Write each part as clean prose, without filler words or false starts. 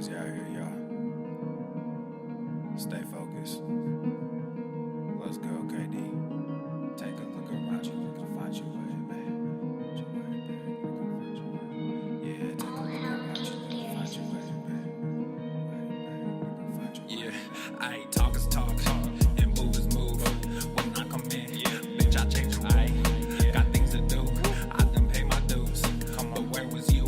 crazy out here, y'all. Stay focused. Let's go, KD. Take a look around you, you can find your way, babe. Yeah, take a look around you, you can find your way, babe. Yeah, I ain't talk is talk, and move is move. When I come in, bitch, I change the way. Got things to do, I done pay my dues. But where was you?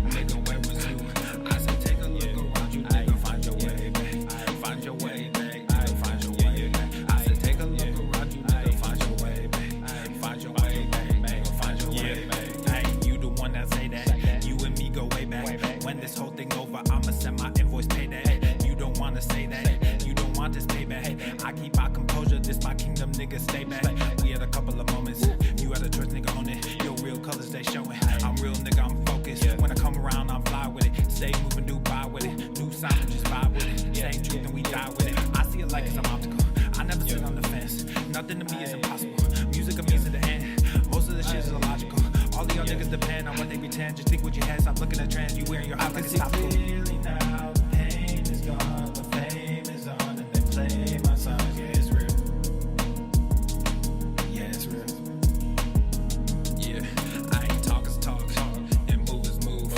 Nigga, where was you? I said take a look around you, nigga, find your way, babe. Find your way, babe. Find your way, babe. I said take a look around you, nigga, find your way, babe. Find your way, babe. Find your way, babe. Hey, you the one that say that. You and me go way back. When this whole thing over, I'ma send my invoice payday. You don't wanna say that. You don't want this payback. I keep my composure. This my kingdom, nigga. Stay back. We had a couple of moments. You had a choice, nigga, own it. Your real colors, they showing. I'm real, nigga, I'm focused. When I come around, I'm fly with it. Stay moving, do buy with it. New sound, just vibe with it. Same truth and we die with it. I see it like it's an obstacle. I never sit on the fence. Nothing to me is impossible. Music of me to the end. Most of the shit is illogical. All of y'all niggas depend on what they pretend. Just think what you had. Stop looking at trends. You wearing your heart like it's topical. Clearly now, the pain is gone. The fame is on. And they play my songs. Yeah, it's real. Yeah, it's real. Yeah, I ain't talk is talk, and move is move.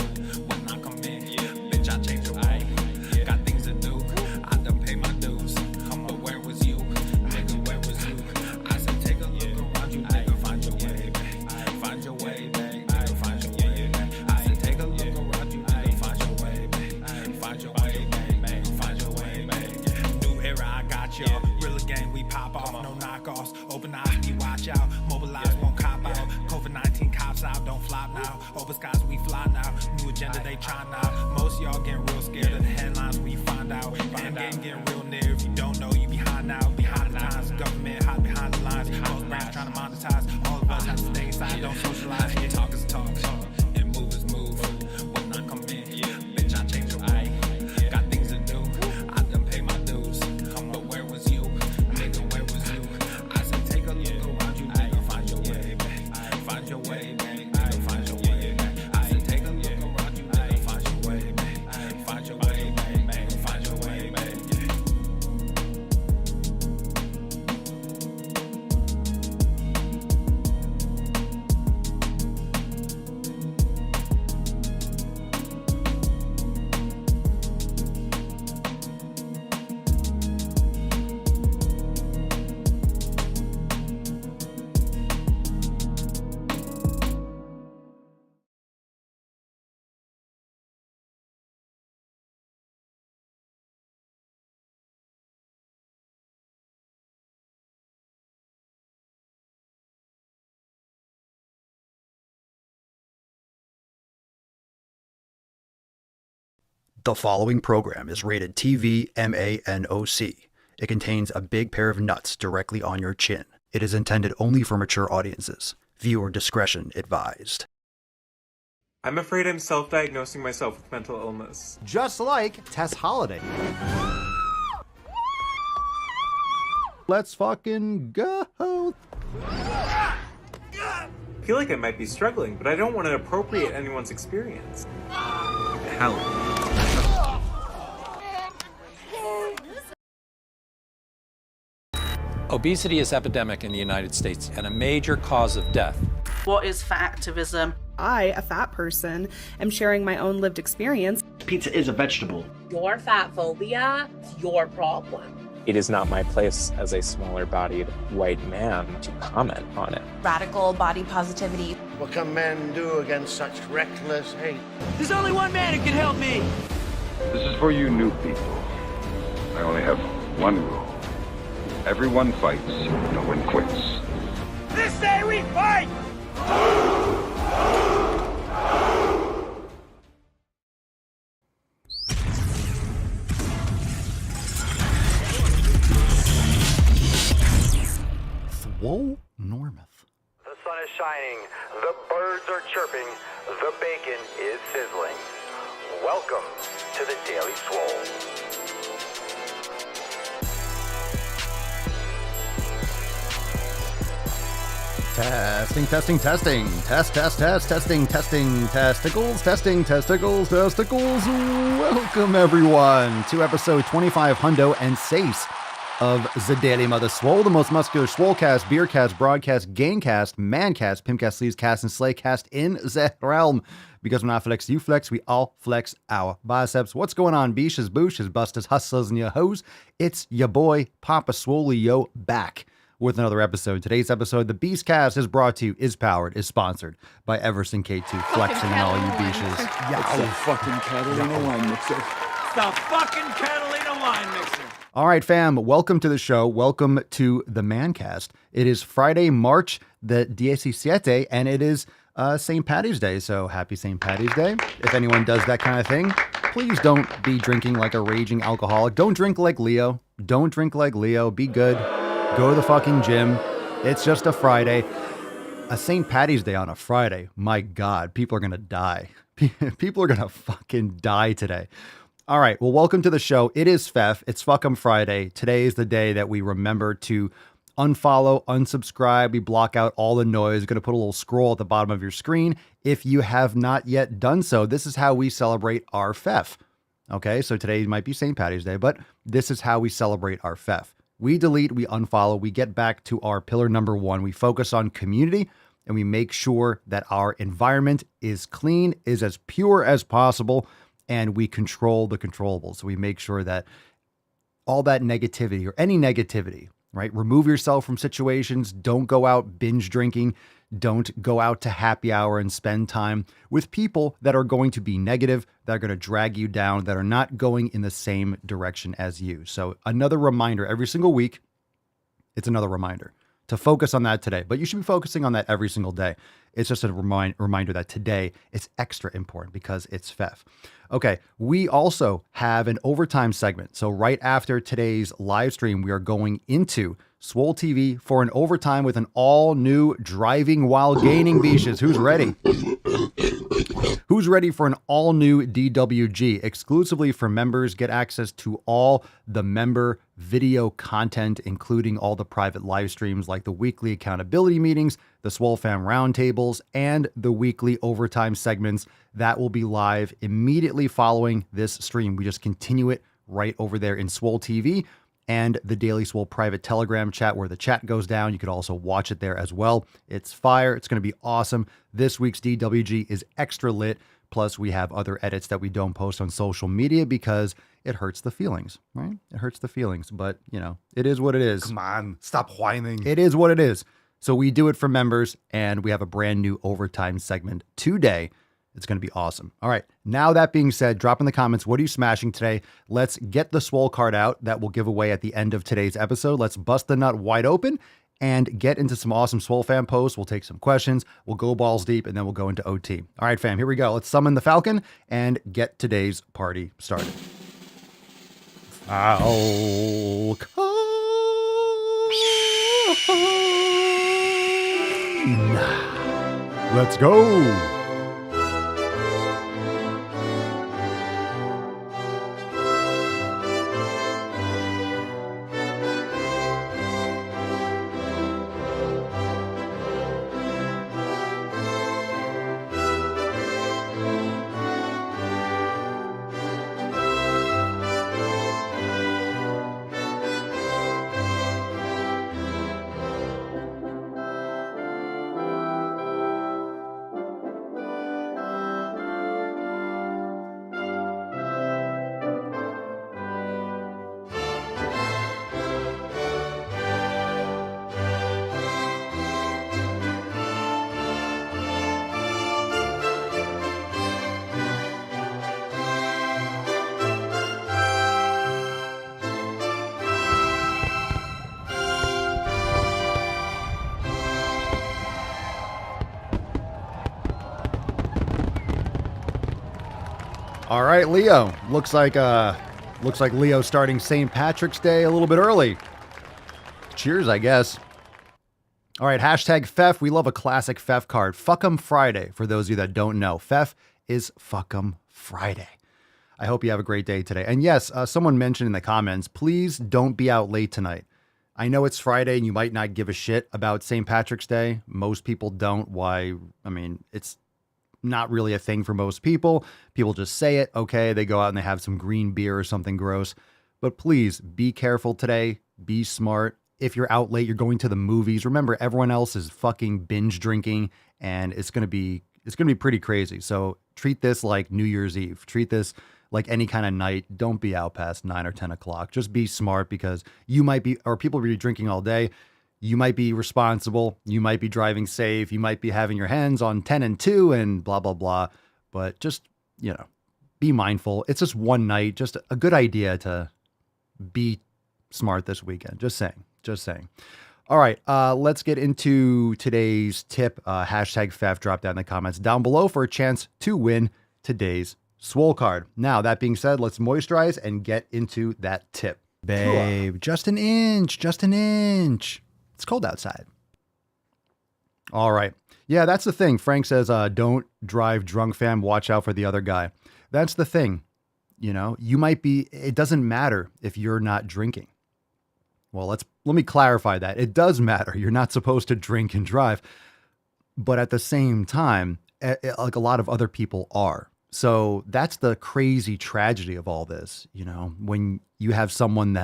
When I come in, bitch, I change the way. Got things to do, I done pay my dues. But where was you? Nigga, where was you? I said take a look around you, nigga, find your way, babe. Find your way, babe. Find your way, babe. I said take a look around you, nigga, find your way, babe. Find your way, babe. Find your way, babe. New era, I got y'all. Real game, we pop off, no knockoffs. Open eyes, we watch out. Mobilize, won't cop out. COVID-19 cops out, don't flop now. Open skies, we fly now. New agenda, they try now. Most y'all getting real scared of the headlines, we find out. End game getting real near. If you don't know, you behind now. Behind the times, government hide behind the lines. Most brands trying to monetize. All of us have to stay inside, don't socialize. Yeah, talk is talk, and move is move. When I come in, bitch, I change the way. Got things to do, I done pay my dues. But where was you? Nigga, where was you? I said take a look around you, nigga, find your way, babe. Find your way, babe. Find your way, babe. I said take a look around you, nigga, find your way, babe. Find your way, babe. Find your way, babe. The following program is rated TV MANOC. It contains a big pair of nuts directly on your chin. It is intended only for mature audiences. Viewer discretion advised. I'm afraid I'm self-diagnosing myself with mental illness. Just like Tess Holiday. Let's fucking go. I feel like I might be struggling, but I don't want to appropriate anyone's experience. Help. Obesity is epidemic in the United States and a major cause of death. What is fat activism? I, a fat person, am sharing my own lived experience. Pizza is a vegetable. Your fat phobia is your problem. It is not my place as a smaller-bodied white man to comment on it. Radical body positivity. What can men do against such reckless hate? There's only one man who can help me. This is for you new people. I only have one rule. Everyone fights, no one quits. This day we fight! Swole Normuth. The sun is shining, the birds are chirping, the bacon is sizzling. Welcome to the Daily Swole. Testing. Testicles. Welcome, everyone, to episode 25 Hundo and Sace of the Daily Mother Swole, the most muscular Swolecast, Beercast, Broadcast, Gamecast, Mancast, Pimpcast, Sleevescast, and Slaycast in the realm. Because when I flex, you flex, we all flex our biceps. What's going on, beaches, booshes, busters, hustlers, and your hoes? It's your boy, Papa Swolio, back with another episode. Today's episode, the Beastcast, is brought to you, is powered, is sponsored by Everson K2, flexing and all you beaches. It's the fucking Catalina wine mixer. It's the fucking Catalina wine mixer. All right, fam, welcome to the show. Welcome to the Mancast. It is Friday, March the 17, and it is St. Patty's Day, so happy St. Patty's Day. If anyone does that kind of thing, please don't be drinking like a raging alcoholic. Don't drink like Leo. Don't drink like Leo. Be good. Go to the fucking gym. It's just a Friday. A St. Patty's Day on a Friday. My God, people are going to die. People are going to fucking die today. All right, well, welcome to the show. It is Fef. It's Fuck'em Friday. Today is the day that we remember to unfollow, unsubscribe. We block out all the noise. Going to put a little scroll at the bottom of your screen. If you have not yet done so, this is how we celebrate our Fef. Okay, so today might be St. Patty's Day, but this is how we celebrate our Fef. We delete, we unfollow, we get back to our pillar number one. We focus on community, and we make sure that our environment is clean, is as pure as possible, and we control the controllables. So we make sure that all that negativity or any negativity, right? Remove yourself from situations. Don't go out binge drinking. Don't go out to happy hour and spend time with people that are going to be negative, that are going to drag you down, that are not going in the same direction as you. So another reminder every single week, it's another reminder to focus on that today. But you should be focusing on that every single day. It's just a reminder that today it's extra important because it's Fef. Okay, we also have an overtime segment. So right after today's live stream, we are going into Swole TV for an overtime with an all-new driving while gaining beaches. Who's ready? Who's ready for an all-new DWG exclusively for members? Get access to all the member video content, including all the private live streams like the weekly accountability meetings, the Swole Fam roundtables, and the weekly overtime segments that will be live immediately following this stream. We just continue it right over there in Swole TV and the Daily Swole private Telegram chat where the chat goes down. You could also watch it there as well. It's fire. It's going to be awesome. This week's DWG is extra lit. Plus, we have other edits that we don't post on social media because it hurts the feelings, right? It hurts the feelings, but you know, it is what it is. Come on, stop whining. It is what it is. So we do it for members, and we have a brand new overtime segment today. It's going to be awesome. All right. Now that being said, drop in the comments, what are you smashing today? Let's get the Swole card out that we'll give away at the end of today's episode. Let's bust the nut wide open and get into some awesome Swole Fam posts. We'll take some questions. We'll go balls deep, and then we'll go into OT. All right, fam, here we go. Let's summon the Falcon and get today's party started. Falcon. Let's go. All right, Leo. Looks like Leo starting St. Patrick's Day a little bit early. Cheers, I guess. All right, hashtag Fef. We love a classic Fef card. Fuck'em Friday, for those of you that don't know. Fef is Fuck'em Friday. I hope you have a great day today. And yes, someone mentioned in the comments, please don't be out late tonight. I know it's Friday and you might not give a shit about St. Patrick's Day. Most people don't. Why? I mean, it's not really a thing for most people. People just say it. Okay, they go out and they have some green beer or something gross. But please be careful today. Be smart. If you're out late, you're going to the movies. Remember, everyone else is fucking binge drinking, and it's gonna be pretty crazy. So treat this like New Year's Eve. Treat this like any kind of night. Don't be out past 9 or 10 o'clock. Just be smart, because you might be, or people will be drinking all day. You might be responsible. You might be driving safe. You might be having your hands on 10 and 2 and blah, blah, blah. But just, be mindful. It's just one night. Just a good idea to be smart this weekend. Just saying. All right. Let's get into today's tip. Hashtag Fef. Drop down in the comments down below for a chance to win today's Swole card. Now, that being said, let's moisturize and get into that tip. Babe, just an inch. It's cold outside. All right. Yeah, that's the thing. Frank says, don't drive drunk, fam. Watch out for the other guy. That's the thing. You might be, it doesn't matter if you're not drinking. Well, let me clarify that. It does matter. You're not supposed to drink and drive. But at the same time, like a lot of other people are. So that's the crazy tragedy of all this. When you have someone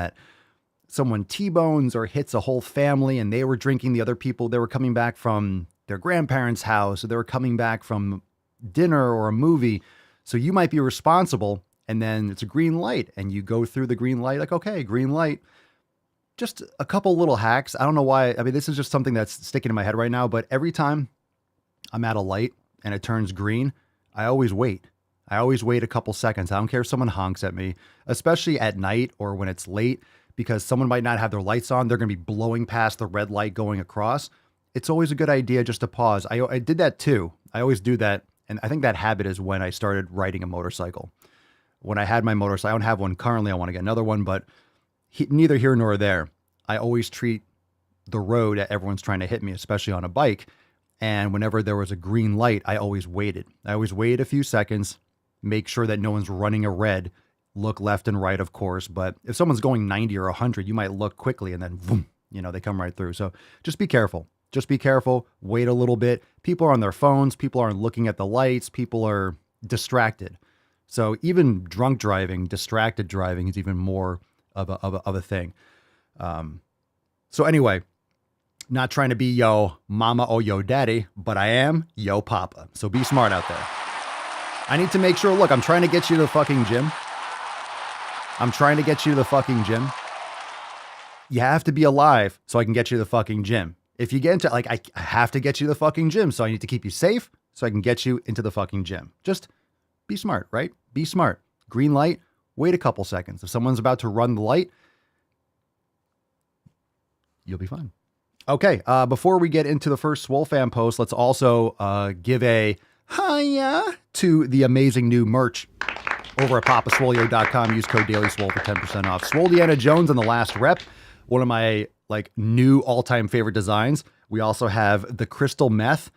T-bones or hits a whole family, and they were drinking, the other people, they were coming back from their grandparents' house, or they were coming back from dinner or a movie. So you might be responsible, and then it's a green light, and you go through the green light like, okay, green light. Just a couple little hacks. I don't know why. I mean, this is just something that's sticking in my head right now, but every time I'm at a light and it turns green, I always wait. I always wait a couple seconds. I don't care if someone honks at me, especially at night or when it's late, because someone might not have their lights on. They're going to be blowing past the red light going across. It's always a good idea just to pause. I did that too. I always do that. And I think that habit is when I started riding a motorcycle. When I had my motorcycle, I don't have one currently. I want to get another one, but neither here nor there. I always treat the road that everyone's trying to hit me, especially on a bike. And whenever there was a green light, I always waited. I always waited a few seconds, make sure that no one's running a red, look left and right, of course. But if someone's going 90 or 100, you might look quickly and then, boom, they come right through. So just be careful. Just be careful. Wait a little bit. People are on their phones. People aren't looking at the lights. People are distracted. So even drunk driving, distracted driving is even more of a thing. So anyway, not trying to be yo mama or yo daddy, but I am yo papa. So be smart out there. I need to make sure, look, I'm trying to get you to the fucking gym. You have to be alive so I can get you to the fucking gym. If you get into, like, I have to get you to the fucking gym, so I need to keep you safe so I can get you into the fucking gym. Just be smart, right? Be smart. Green light, wait a couple seconds. If someone's about to run the light, you'll be fine. Okay, before we get into the first Swole fan post, let's also give a hiya to the amazing new merch over at papaswolio.com. Use code DailySwole for 10% off. Swole Deanna Jones on the last rep. One of my new all-time favorite designs. We also have the crystal meth.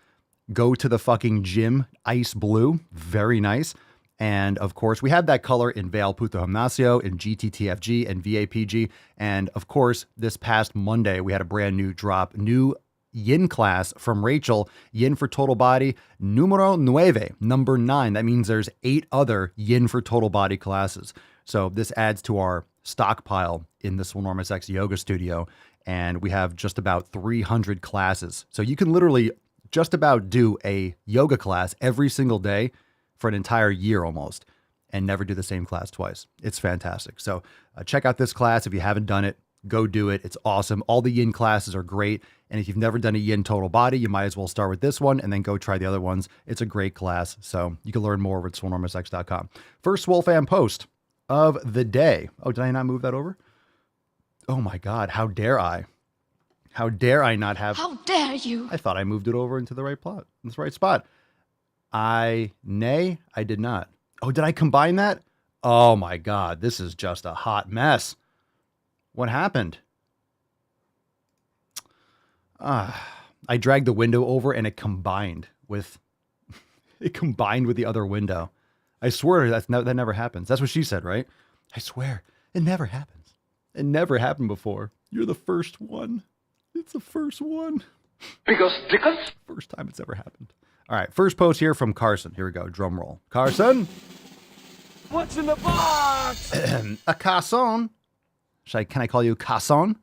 Go to the fucking gym. Ice blue. Very nice. And of course, we have that color in Veil Puto Gimnasio, in GTTFG and VAPG. And of course, this past Monday, we had a brand new drop. New yin class from Rachel. Yin for total body. Numero 9. Number 9. That means there's 8 other yin for total body classes. So this adds to our stockpile in the Swolenormous X yoga studio. And we have just about 300 classes. So you can literally just about do a yoga class every single day for an entire year almost, and never do the same class twice. It's fantastic. So check out this class. If you haven't done it, go do it. It's awesome. All the yin classes are great. And if you've never done a yin total body, you might as well start with this one and then go try the other ones. It's a great class. So you can learn more over at swolenormousx.com. First Swole fan post of the day. Oh, did I not move that over? Oh my God. How dare I? How dare I not have... How dare you? I thought I moved it over into the right plot, in the right spot. I did not. Oh, did I combine that? Oh my God, this is just a hot mess. What happened? I dragged the window over and it combined with the other window. I swear that never happens. That's what she said, right? I swear it never happens. It never happened before. You're the first one. It's the first one. Because. First time it's ever happened. All right, first post here from Carson. Here we go, drum roll. Carson. What's in the box? A Carson. Can I call you Carson?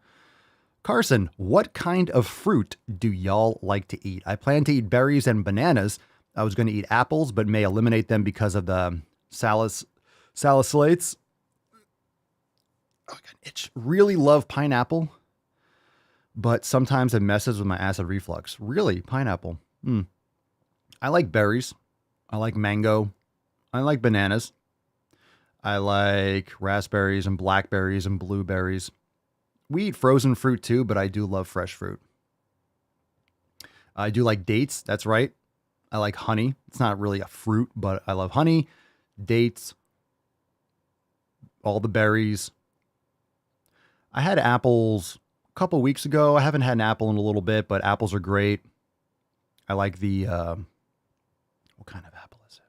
Carson, what kind of fruit do y'all like to eat? I plan to eat berries and bananas. I was going to eat apples, but may eliminate them because of the salicylates. Oh, God, itch. Really love pineapple, but sometimes it messes with my acid reflux. Really? Pineapple? I like berries. I like mango. I like bananas. I like raspberries and blackberries and blueberries. We eat frozen fruit too, but I do love fresh fruit. I do like dates. That's right. I like honey. It's not really a fruit, but I love honey, dates, all the berries. I had apples a couple weeks ago. I haven't had an apple in a little bit, but apples are great. I like the, what kind of apple is it?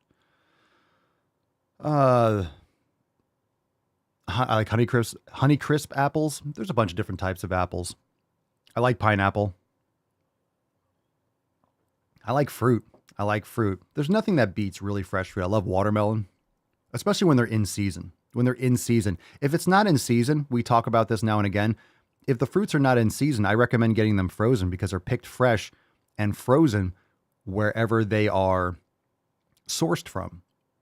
I like Honeycrisp apples. There's a bunch of different types of apples. I like pineapple. I like fruit. There's nothing that beats really fresh fruit. I love watermelon, especially when they're in season. If it's not in season, we talk about this now and again. If the fruits are not in season, I recommend getting them frozen because they're picked fresh and frozen wherever they are sourced from.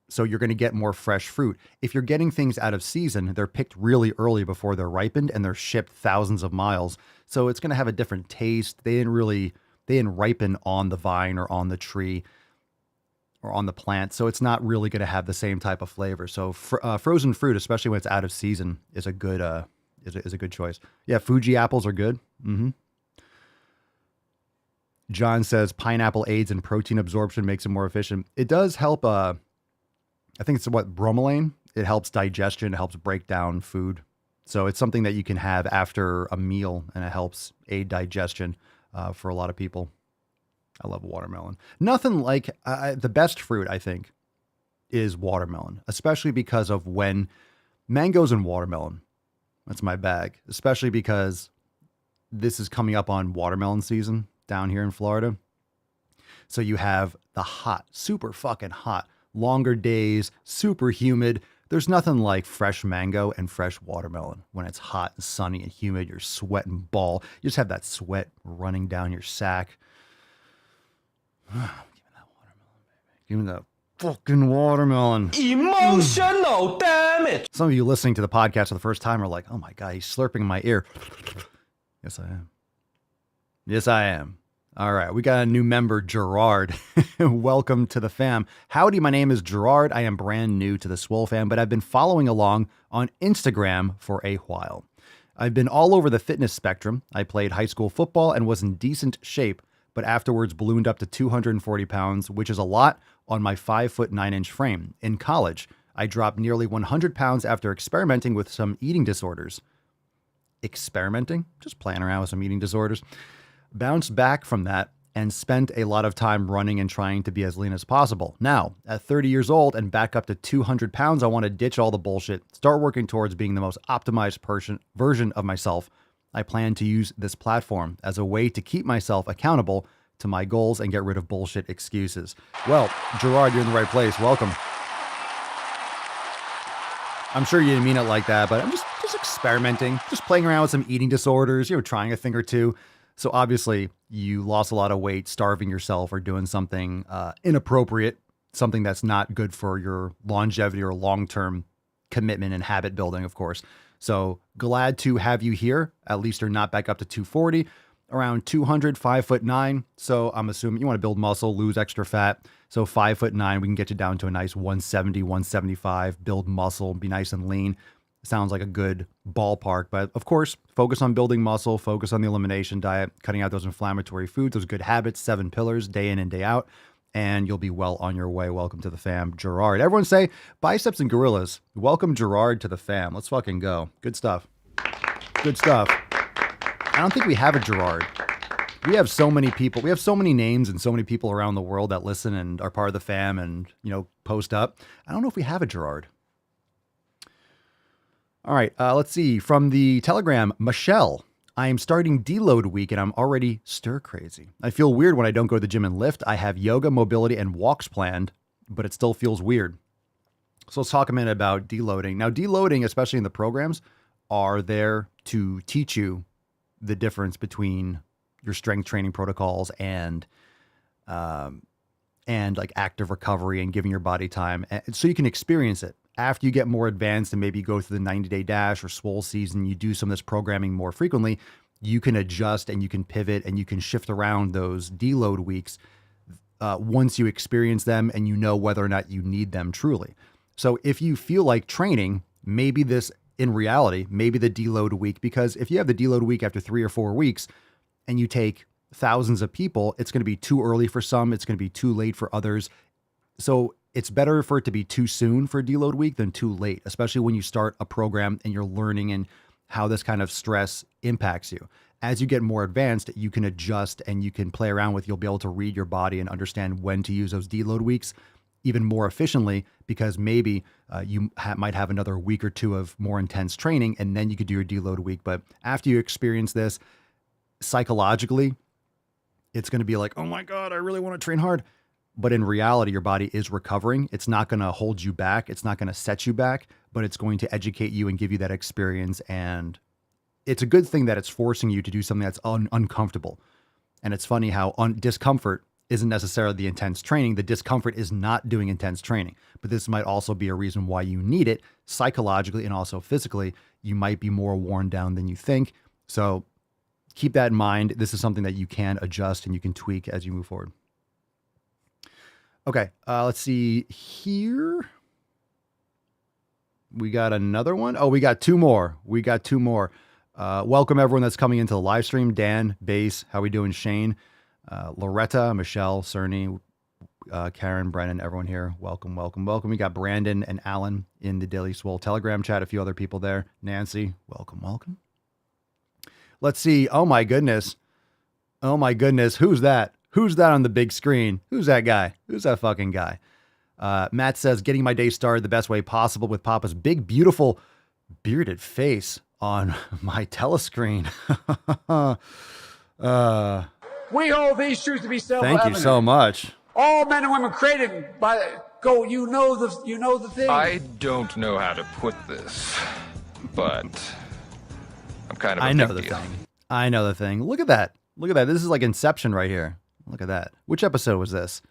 So you're going to get more fresh fruit. If you're getting things out of season, they're picked really early before they're ripened and they're shipped thousands of miles. So it's going to have a different taste. They didn't ripen on the vine or on the tree or on the plant. So it's not really going to have the same type of flavor. So frozen fruit, especially when it's out of season, is a good is a good choice. Yeah, Fuji apples are good. John says pineapple aids in protein absorption, makes it more efficient. It does help. I think it's bromelain. It helps digestion. It helps break down food. So it's something that you can have after a meal, and it helps aid digestion for a lot of people. I love watermelon. Nothing like the best fruit, I think, is watermelon, especially because of when mangoes and watermelon. That's my bag, especially because this is coming up on watermelon season down here in Florida. So you have the hot, super fucking hot, longer days, super humid. There's nothing like fresh mango and fresh watermelon. When it's hot and sunny and humid, you're sweating ball. You just have that sweat running down your sack. Give me that watermelon, baby. Give me that fucking watermelon. Emotional damage. Some of you listening to the podcast for the first time are like, oh my God, he's slurping in my ear. Yes, I am. Yes, I am. All right, we got a new member, Gerard. Welcome to the fam. Howdy, my name is Gerard. I am brand new to the Swole fam, but I've been following along on Instagram for a while. I've been all over the fitness spectrum. I played high school football and was in decent shape, but afterwards ballooned up to 240 pounds, which is a lot on my 5'9" frame. In college, I dropped nearly 100 pounds after experimenting with some eating disorders. Experimenting? Just playing around with some eating disorders. Bounced back from that and spent a lot of time running and trying to be as lean as possible. Now, at 30 years old and back up to 200 pounds, I want to ditch all the bullshit, start working towards being the most optimized version of myself. I plan to use this platform as a way to keep myself accountable to my goals and get rid of bullshit excuses. Well, Gerard, you're in the right place. Welcome. I'm sure you didn't mean it like that, but I'm just experimenting, just playing around with some eating disorders, trying a thing or two. So obviously you lost a lot of weight, starving yourself or doing something inappropriate, something that's not good for your longevity or long-term commitment and habit building, of course. So glad to have you here. At least you're not back up to 240, around 200, 5'9". So I'm assuming you want to build muscle, lose extra fat. So 5'9", we can get you down to a nice 170, 175, build muscle, be nice and lean. Sounds like a good ballpark, but of course, focus on building muscle, focus on the elimination diet, cutting out those inflammatory foods, those good habits, 7 pillars, day in and day out, and you'll be well on your way. Welcome to the fam, Gerard. Everyone say biceps and gorillas. Welcome Gerard to the fam. Let's fucking go. Good stuff. Good stuff. I don't think we have a Gerard. We have so many people. We have so many names and so many people around the world that listen and are part of the fam and, post up. I don't know if we have a Gerard. All right, let's see. From the Telegram, Michelle. I am starting deload week and I'm already stir crazy. I feel weird when I don't go to the gym and lift. I have yoga, mobility, and walks planned, but it still feels weird. So let's talk a minute about deloading. Now, deloading, especially in the programs, are there to teach you the difference between your strength training protocols and like active recovery and giving your body time, so you can experience it. After you get more advanced and maybe you go through the 90-day dash or Swole season, you do some of this programming more frequently, you can adjust and you can pivot and you can shift around those deload weeks once you experience them and you know whether or not you need them truly. So if you feel like training, maybe this in reality, maybe the deload week, because if you have the deload week after 3 or 4 weeks and you take thousands of people, it's going to be too early for some, it's going to be too late for others. So it's better for it to be too soon for deload week than too late, especially when you start a program and you're learning and how this kind of stress impacts you. As you get more advanced, you can adjust and you can play around with, you'll be able to read your body and understand when to use those deload weeks even more efficiently, because maybe you might have another week or 2 of more intense training and then you could do your deload week. But after you experience this psychologically, it's going to be like, oh my God, I really want to train hard. But in reality, your body is recovering. It's not going to hold you back. It's not going to set you back, but it's going to educate you and give you that experience. And it's a good thing that it's forcing you to do something that's uncomfortable. And it's funny how discomfort isn't necessarily the intense training. The discomfort is not doing intense training, but this might also be a reason why you need it psychologically and also physically. You might be more worn down than you think. So keep that in mind. This is something that you can adjust and you can tweak as you move forward. Okay, let's see here. We got another one. Oh, we got 2 more. Welcome everyone that's coming into the live stream. Dan, Base, how we doing? Shane, Loretta, Michelle, Cerny, Karen, Brennan, everyone here. Welcome. We got Brandon and Alan in the Daily Swole Telegram chat. A few other people there. Nancy, welcome. Let's see. Oh my goodness. Who's that? Who's that on the big screen? Who's that guy? Who's that fucking guy? Matt says, getting my day started the best way possible with Papa's big, beautiful, bearded face on my telescreen. We hold these truths to be self-evident. Thank you so much. All men and women created by go. You know the thing. I don't know how to put this, but I'm kind of. I know the thing. Look at that. This is like Inception right here. Look at that. Which episode was this?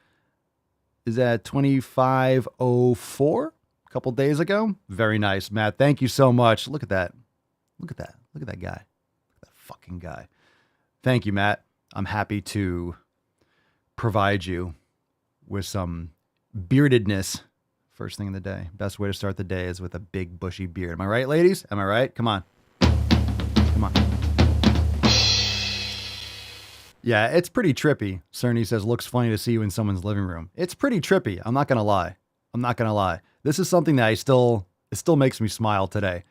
Is that 2504? A couple days ago? Very nice, Matt. Thank you so much. Look at that. Look at that guy. Look at that fucking guy. Thank you, Matt. I'm happy to provide you with some beardedness first thing in the day. Best way to start the day is with a big bushy beard. Am I right, ladies? Am I right? Come on. Yeah, it's pretty trippy. Cerny says, looks funny to see you in someone's living room. It's pretty trippy. I'm not going to lie. This is something that it still makes me smile today.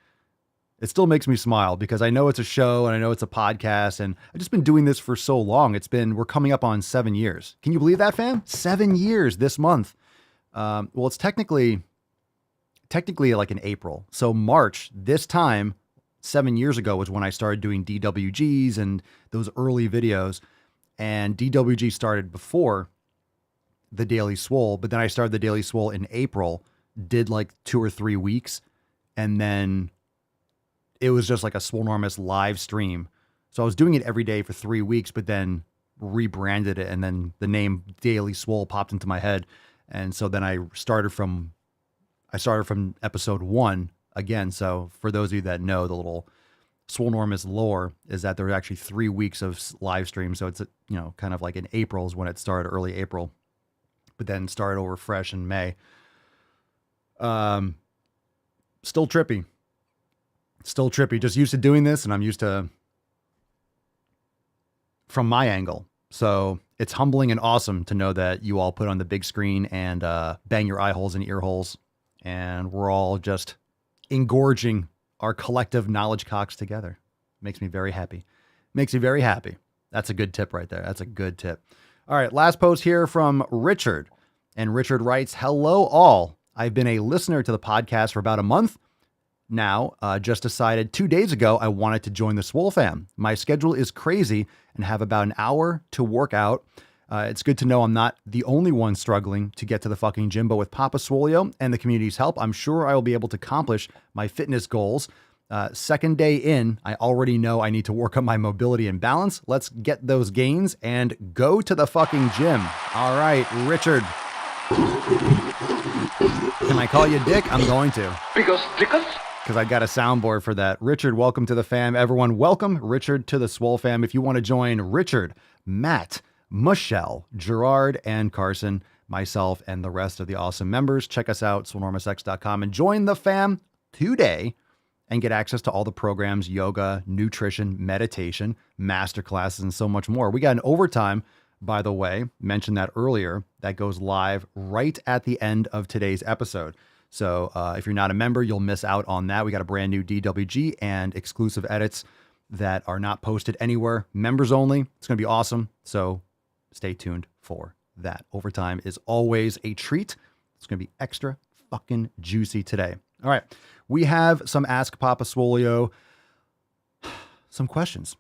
It still makes me smile because I know it's a show and I know it's a podcast and I've just been doing this for so long. We're coming up on 7 years. Can you believe that, fam? 7 years this month. Well, it's technically like in April. So March, this time, 7 years ago was when I started doing DWGs and those early videos. And DWG started before the Daily Swole, but then I started the Daily Swole in April, did like 2 or 3 weeks, and then it was just like a Swolenormous live stream. So I was doing it every day for 3 weeks, but then rebranded it, and then the name Daily Swole popped into my head. And so then I started from episode 1 again. So for those of you that know the little Swolenormous lore is that there were actually 3 weeks of live stream. So it's, kind of like in April is when it started, early April, but then started over fresh in May. Still trippy, just used to doing this. And I'm used to from my angle. So it's humbling and awesome to know that you all put on the big screen and bang your eye holes and ear holes. And we're all just engorging our collective knowledge cocks together. Makes me very happy. That's a good tip right there. That's a good tip. All right. Last post here from Richard. And Richard writes, hello all. I've been a listener to the podcast for about a month. now. Just decided 2 days ago I wanted to join the Swole fam. My schedule is crazy and have about an hour to work out. It's good to know I'm not the only one struggling to get to the fucking gym, but with Papa Swolio and the community's help, I'm sure I will be able to accomplish my fitness goals. Second day in, I already know I need to work on my mobility and balance. Let's get those gains and go to the fucking gym. All right, Richard. Can I call you Dick? I'm going to. Because I got a soundboard for that. Richard, welcome to the fam. Everyone, welcome Richard to the Swole fam. If you want to join Richard, Matt, Michelle, Gerard, and Carson, myself, and the rest of the awesome members, check us out, swolenormousx.com, and join the fam today and get access to all the programs, yoga, nutrition, meditation, masterclasses, and so much more. We got an overtime, by the way, mentioned that earlier, that goes live right at the end of today's episode. So if you're not a member, you'll miss out on that. We got a brand new DWG and exclusive edits that are not posted anywhere. Members only. It's going to be awesome. So stay tuned for that. Overtime is always a treat. It's going to be extra fucking juicy today. All right. We have some Ask Papa Swolio, some questions.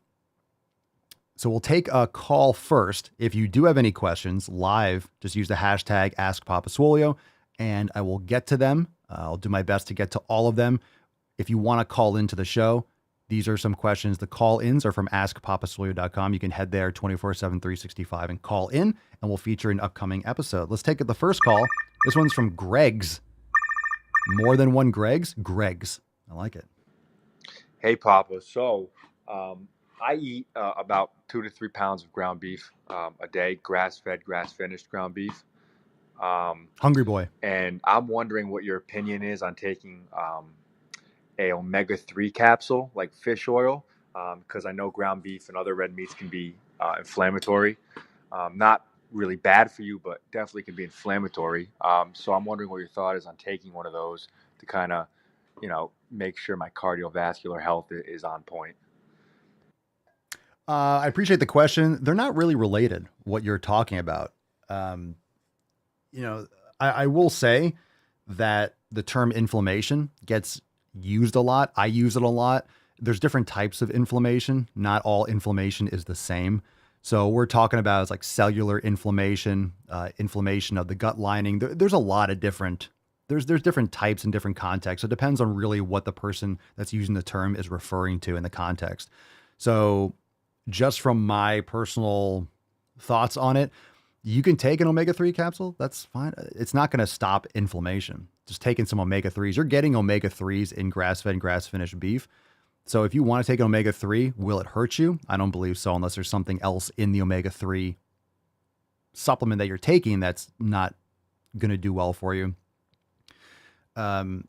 So we'll take a call first. If you do have any questions live, just use the hashtag AskPapaSwolio and I will get to them. I'll do my best to get to all of them. If you want to call into the show, these are some questions. The call-ins are from AskPapaSwolio.com. You can head there 24/7, 365 and call in, and we'll feature an upcoming episode. Let's take the first call. This one's from Greg's. More than one Greg's? Greg's. I like it. Hey, Papa. So I eat about 2 to 3 pounds of ground beef a day, grass-fed, grass-finished ground beef. Hungry boy. And I'm wondering what your opinion is on taking a omega-3 capsule, like fish oil, because I know ground beef and other red meats can be inflammatory. Not really bad for you, but definitely can be inflammatory. So I'm wondering what your thought is on taking one of those to kind of, make sure my cardiovascular health is on point. I appreciate the question. They're not really related, what you're talking about. I will say that the term inflammation gets used a lot. I use it a lot. There's different types of inflammation. Not all inflammation is the same. So we're talking about is like cellular inflammation, inflammation of the gut lining. There's a lot of different, there's different types in different contexts. It depends on really what the person that's using the term is referring to in the context. So just from my personal thoughts on it, you can take an omega-3 capsule. That's fine. It's not going to stop inflammation. Just taking some omega-3s. You're getting omega-3s in grass-fed and grass-finished beef. So if you want to take an omega-3, will it hurt you? I don't believe so, unless there's something else in the omega-3 supplement that you're taking that's not going to do well for you. I'm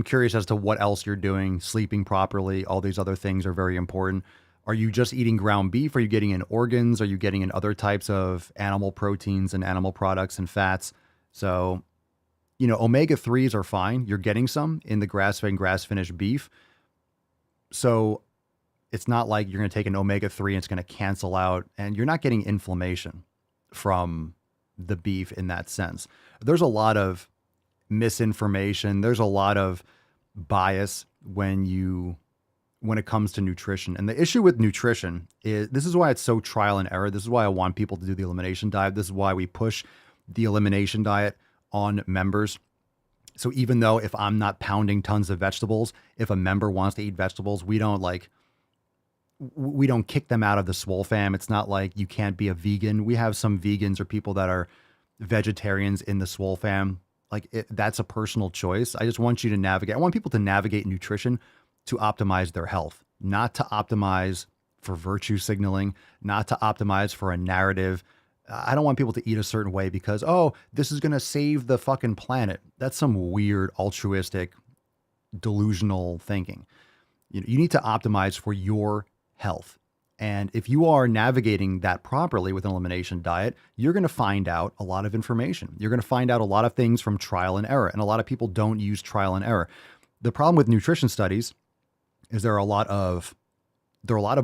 curious as to what else you're doing, sleeping properly. All these other things are very important. Are you just eating ground beef? Are you getting in organs? Are you getting in other types of animal proteins and animal products and fats? So, omega-3s are fine. You're getting some in the grass-fed and grass-finished beef. So it's not like you're going to take an omega-3 and it's going to cancel out, and you're not getting inflammation from the beef in that sense. There's a lot of misinformation. There's a lot of bias when it comes to nutrition. And the issue with nutrition is, this is why it's so trial and error. This is why I want people to do the elimination diet. This is why we push the elimination diet on members. So even though if I'm not pounding tons of vegetables, if a member wants to eat vegetables, we don't kick them out of the Swole fam. It's not like you can't be a vegan. We have some vegans or people that are vegetarians in the Swole fam. That's a personal choice. I just want you to navigate. I want people to navigate nutrition to optimize their health, not to optimize for virtue signaling, not to optimize for a narrative. I don't want people to eat a certain way because, this is going to save the fucking planet. That's some weird, altruistic, delusional thinking. You need to optimize for your health. And if you are navigating that properly with an elimination diet, you're going to find out a lot of information. You're going to find out a lot of things from trial and error. And a lot of people don't use trial and error. The problem with nutrition studies is there are a lot of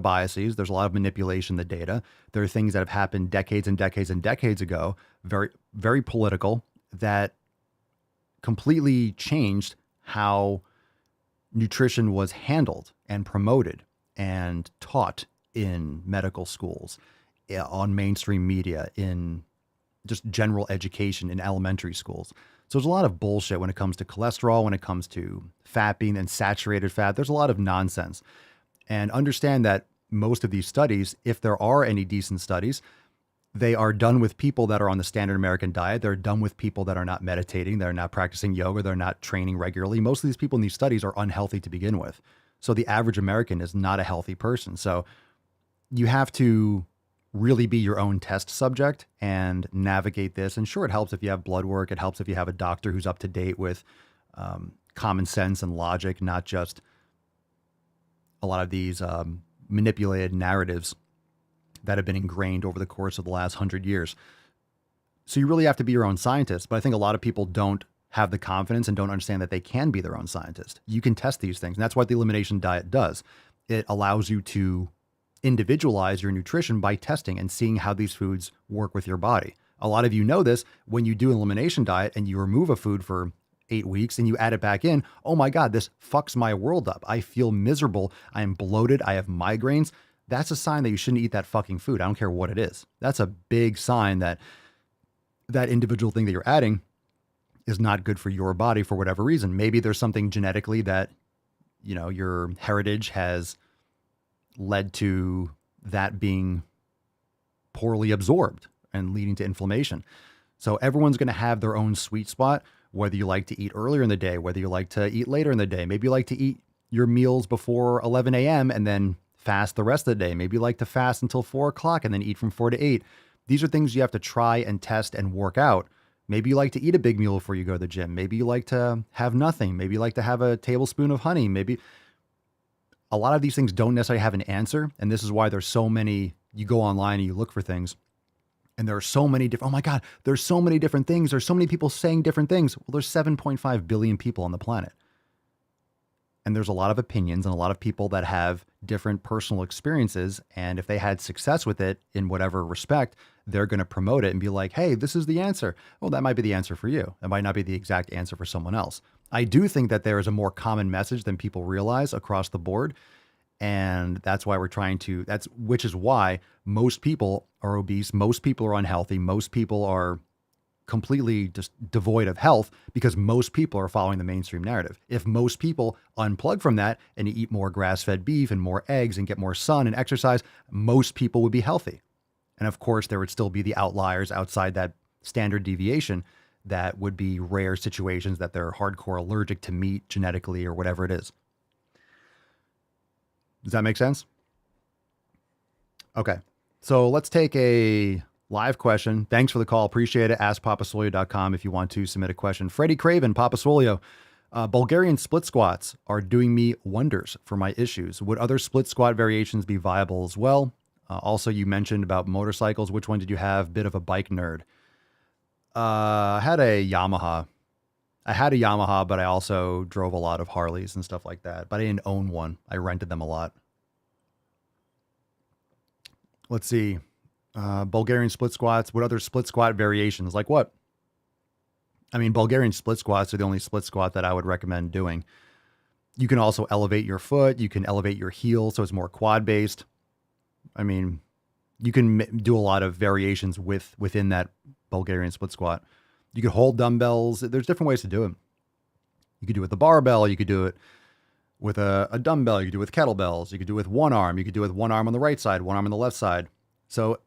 biases. There's a lot of manipulation of the data. There are things that have happened decades and decades and decades ago, very, very political, that completely changed how nutrition was handled and promoted and taught in medical schools, on mainstream media, in just general education in elementary schools. So there's a lot of bullshit when it comes to cholesterol, when it comes to fat being and saturated fat. There's a lot of nonsense. And understand that most of these studies, if there are any decent studies, they are done with people that are on the standard American diet. They're done with people that are not meditating. They're not practicing yoga. They're not training regularly. Most of these people in these studies are unhealthy to begin with. So the average American is not a healthy person. So you have to really be your own test subject and navigate this. And sure, it helps if you have blood work. It helps if you have a doctor who's up to date with common sense and logic, not just a lot of these manipulated narratives that have been ingrained over the course of the last 100 years. So you really have to be your own scientist. But I think a lot of people don't have the confidence and don't understand that they can be their own scientist. You can test these things. And that's what the elimination diet does. It allows you to individualize your nutrition by testing and seeing how these foods work with your body. A lot of you know this when you do an elimination diet and you remove a food for 8 weeks and you add it back in. Oh my God, this fucks my world up. I feel miserable. I am bloated. I have migraines. That's a sign that you shouldn't eat that fucking food. I don't care what it is. That's a big sign that that individual thing that you're adding is not good for your body for whatever reason. Maybe there's something genetically that, you know, your heritage has led to that being poorly absorbed and leading to inflammation. So everyone's going to have their own sweet spot, whether you like to eat earlier in the day, whether you like to eat later in the day. Maybe you like to eat your meals before 11 a.m. and then fast the rest of the day. Maybe you like to fast until 4 o'clock and then eat from 4 to 8. These are things you have to try and test and work out. Maybe you like to eat a big meal before you go to the gym. Maybe you like to have nothing. Maybe you like to have a tablespoon of honey. Maybe a lot of these things don't necessarily have an answer. And this is why there's so many, you go online and you look for things and there are so many different, oh my God, there's so many different things. There's so many people saying different things. Well, there's 7.5 billion people on the planet. And there's a lot of opinions and a lot of people that have different personal experiences. And if they had success with it in whatever respect, they're going to promote it and be like, hey, this is the answer. Well, that might be the answer for you. It might not be the exact answer for someone else. I do think that there is a more common message than people realize across the board. And that's why we're trying to, which is why most people are obese. Most people are unhealthy. Most people are completely just devoid of health because most people are following the mainstream narrative. If most people unplug from that and eat more grass-fed beef and more eggs and get more sun and exercise, most people would be healthy. And of course, there would still be the outliers outside that standard deviation that would be rare situations that they're hardcore allergic to meat genetically or whatever it is. Does that make sense? Okay. So let's take a live question. Thanks for the call. Appreciate it. AskPapaSolio.com if you want to submit a question. Freddie Craven, Papa Solio. Bulgarian split squats are doing me wonders for my issues. Would other split squat variations be viable as well? Also, you mentioned about motorcycles. Which one did you have? Bit of a bike nerd. I had a Yamaha. But I also drove a lot of Harleys and stuff like that. But I didn't own one. I rented them a lot. Let's see. Bulgarian split squats. What other split squat variations? Like what? I mean, Bulgarian split squats are the only split squat that I would recommend doing. You can also elevate your foot. You can elevate your heel, so it's more quad based. I mean, you can do a lot of variations within that Bulgarian split squat. You could hold dumbbells. There's different ways to do it. You could do it with a barbell. You could do it with a dumbbell. You could do it with kettlebells. You could do it with one arm. You could do it with one arm on the right side, one arm on the left side. So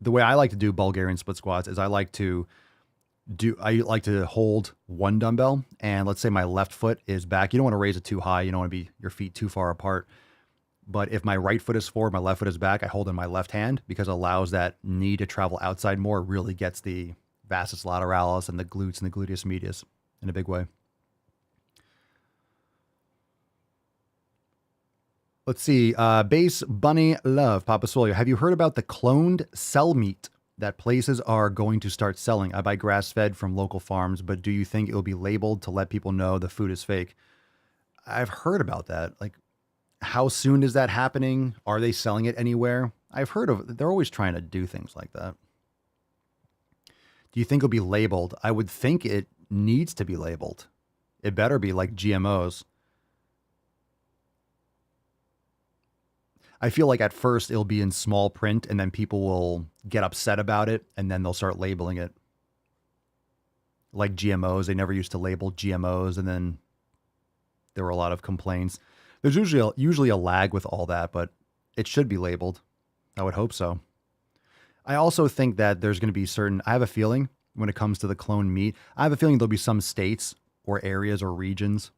the way I like to do Bulgarian split squats is I like to hold one dumbbell, and let's say my left foot is back. You don't want to raise it too high. You don't want to be your feet too far apart. But if my right foot is forward, my left foot is back, I hold in my left hand because it allows that knee to travel outside more. It really gets the vastus lateralis and the glutes and the gluteus medius in a big way. Let's see. Base Bunny Love, Papa Solio. Have you heard about the cloned cell meat that places are going to start selling? I buy grass-fed from local farms, but do you think it will be labeled to let people know the food is fake? I've heard about that. Like, how soon is that happening? Are they selling it anywhere? I've heard of, they're always trying to do things like that. Do you think it'll be labeled? I would think it needs to be labeled. It better be like GMOs. I feel like at first it'll be in small print and then people will get upset about it and then they'll start labeling it. Like GMOs, they never used to label GMOs and then there were a lot of complaints. There's usually a lag with all that, but it should be labeled. I would hope so. I also think that there's going to be I have a feeling when it comes to the clone meat, I have a feeling there'll be some states or areas or regions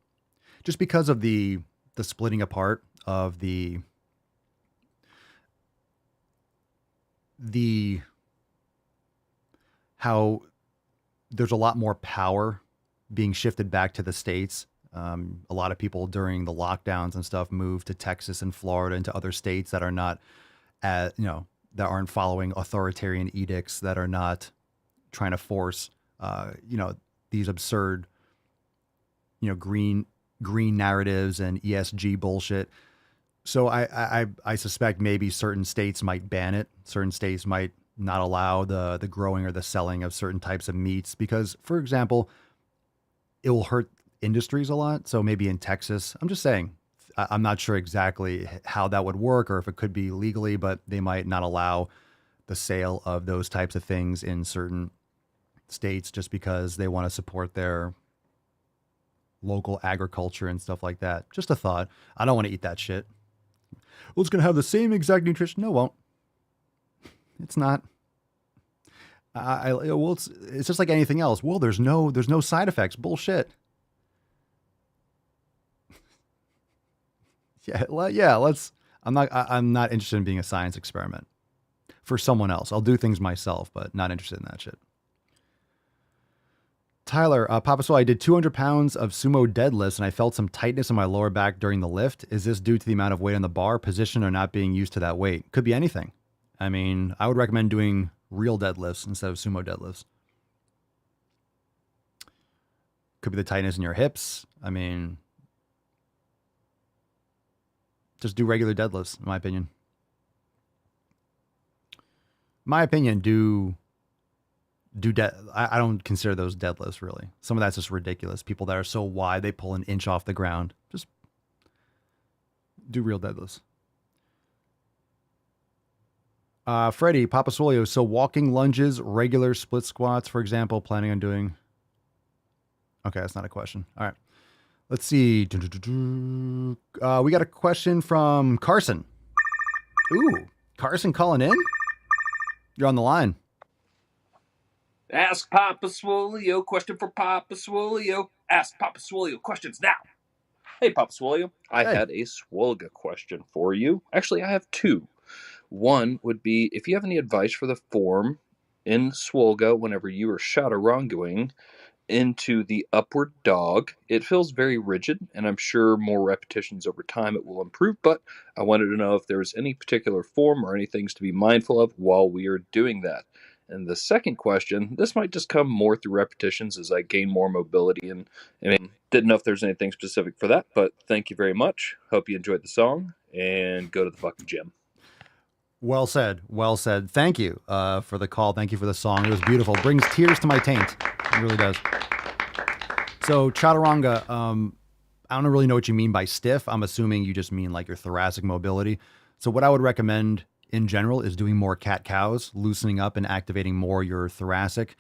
just because of the splitting apart of how there's a lot more power being shifted back to the states. A lot of people during the lockdowns and stuff moved to Texas and Florida and to other states that are not, that aren't following authoritarian edicts, that are not trying to force, these absurd, green narratives and ESG bullshit. So I suspect maybe certain states might ban it. Certain states might not allow the growing or the selling of certain types of meats because, for example, it will hurt industries a lot. So maybe in Texas, I'm just saying, I'm not sure exactly how that would work or if it could be legally, but they might not allow the sale of those types of things in certain states just because they want to support their local agriculture and stuff like that. Just a thought. I don't want to eat that shit. Well, it's going to have the same exact nutrition. No, it won't. It's not. It's just like anything else. Well, there's no side effects. Bullshit. I'm not interested in being a science experiment for someone else. I'll do things myself, but not interested in that shit. Tyler, Papa Swole, I did 200 pounds of sumo deadlifts and I felt some tightness in my lower back during the lift. Is this due to the amount of weight on the bar, position, or not being used to that weight? Could be anything. I mean, I would recommend doing real deadlifts instead of sumo deadlifts. Could be the tightness in your hips. I mean, just do regular deadlifts, in my opinion. I don't consider those deadlifts really. Some of that's just ridiculous. People that are so wide, they pull an inch off the ground. Just do real deadlifts. Freddie, Papa Swolio. So walking lunges, regular split squats, for example, planning on doing. Okay, that's not a question. All right. Let's see. We got a question from Carson. Ooh, Carson calling in? You're on the line. Ask Papa Swolio. Question for Papa Swolio. Ask Papa Swolio questions now. Hey, Papa Swolio. I had a Swolga question for you. Actually, I have two. One would be if you have any advice for the form in Swolga whenever you are shadarangoing into the upward dog. It feels very rigid, and I'm sure more repetitions over time it will improve, but I wanted to know if there was any particular form or any things to be mindful of while we are doing that. And the second question, this might just come more through repetitions as I gain more mobility, and I mean, didn't know if there's anything specific for that, but thank you very much. Hope you enjoyed the song, and go to the fucking gym. Well said. Well said. Thank you for the call. Thank you for the song. It was beautiful. Brings tears to my taint. It really does. So chaturanga, I don't really know what you mean by stiff. I'm assuming you just mean like your thoracic mobility. So what I would recommend in general is doing more cat-cows, loosening up and activating more your thoracic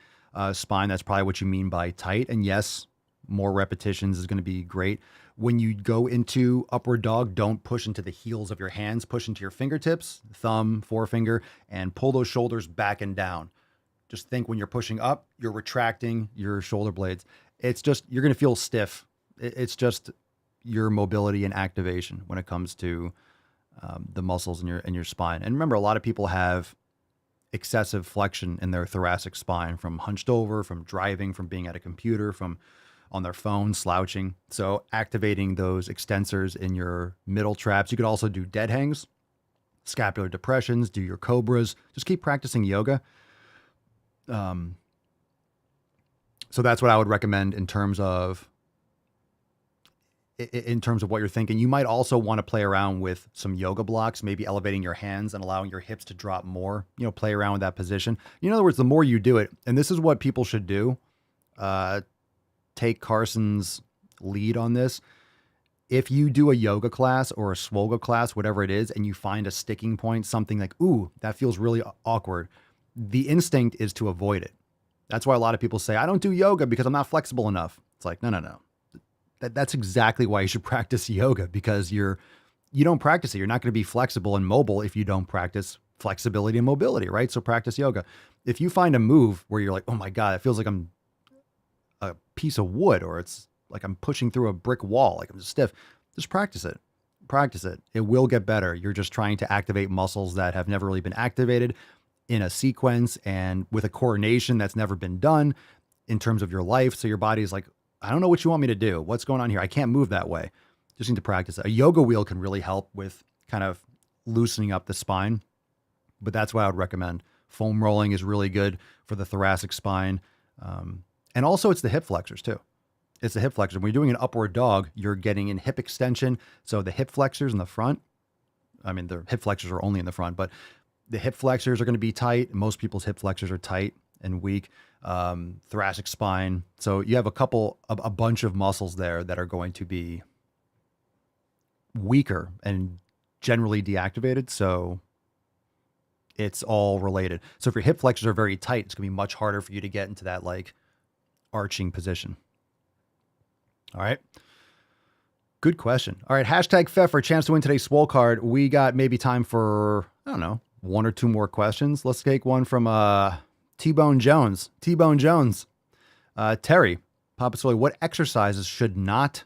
spine. That's probably what you mean by tight. And yes, more repetitions is going to be great. When you go into upward dog, don't push into the heels of your hands. Push into your fingertips, thumb, forefinger, and pull those shoulders back and down. Just think when you're pushing up, you're retracting your shoulder blades. It's just, you're going to feel stiff. It's just your mobility and activation when it comes to the muscles in your spine. And remember, a lot of people have excessive flexion in their thoracic spine from hunched over, from driving, from being at a computer, from on their phone, slouching. So activating those extensors in your middle traps. You could also do dead hangs, scapular depressions, do your cobras. Just keep practicing yoga. So that's what I would recommend in terms of what you're thinking. You might also want to play around with some yoga blocks, maybe elevating your hands and allowing your hips to drop more, play around with that position. In other words, the more you do it, and this is what people should do, take Carson's lead on this. if you do a yoga class or a Swole class, whatever it is, and you find a sticking point, something like, ooh, that feels really awkward, the instinct is to avoid it. That's why a lot of people say, I don't do yoga because I'm not flexible enough. It's like, no. That's exactly why you should practice yoga, because you don't practice it. You're not going to be flexible and mobile if you don't practice flexibility and mobility, right? So practice yoga. If you find a move where you're like, oh my God, it feels like I'm a piece of wood, or it's like I'm pushing through a brick wall, like I'm stiff, just practice it. Practice it. It will get better. You're just trying to activate muscles that have never really been activated in a sequence and with a coordination that's never been done in terms of your life. So your body's like, I don't know what you want me to do. What's going on here? I can't move that way. Just need to practice it. A yoga wheel can really help with kind of loosening up the spine, but that's what I would recommend. Foam rolling is really good for the thoracic spine. And also it's the hip flexors too. It's the hip flexors. When you're doing an upward dog, you're getting in hip extension. So the hip flexors in the front, I mean, the hip flexors are only in the front, but the hip flexors are going to be tight. Most people's hip flexors are tight and weak. Thoracic spine. So you have a bunch of muscles there that are going to be weaker and generally deactivated. So it's all related. So if your hip flexors are very tight, it's going to be much harder for you to get into that like arching position. All right. Good question. All right. Hashtag Fef for a chance to win today's Swole card. We got maybe time for, I don't know, one or two more questions. Let's take one from T-Bone Jones. T-Bone Jones. Terry, Papa Swole, what exercises should not,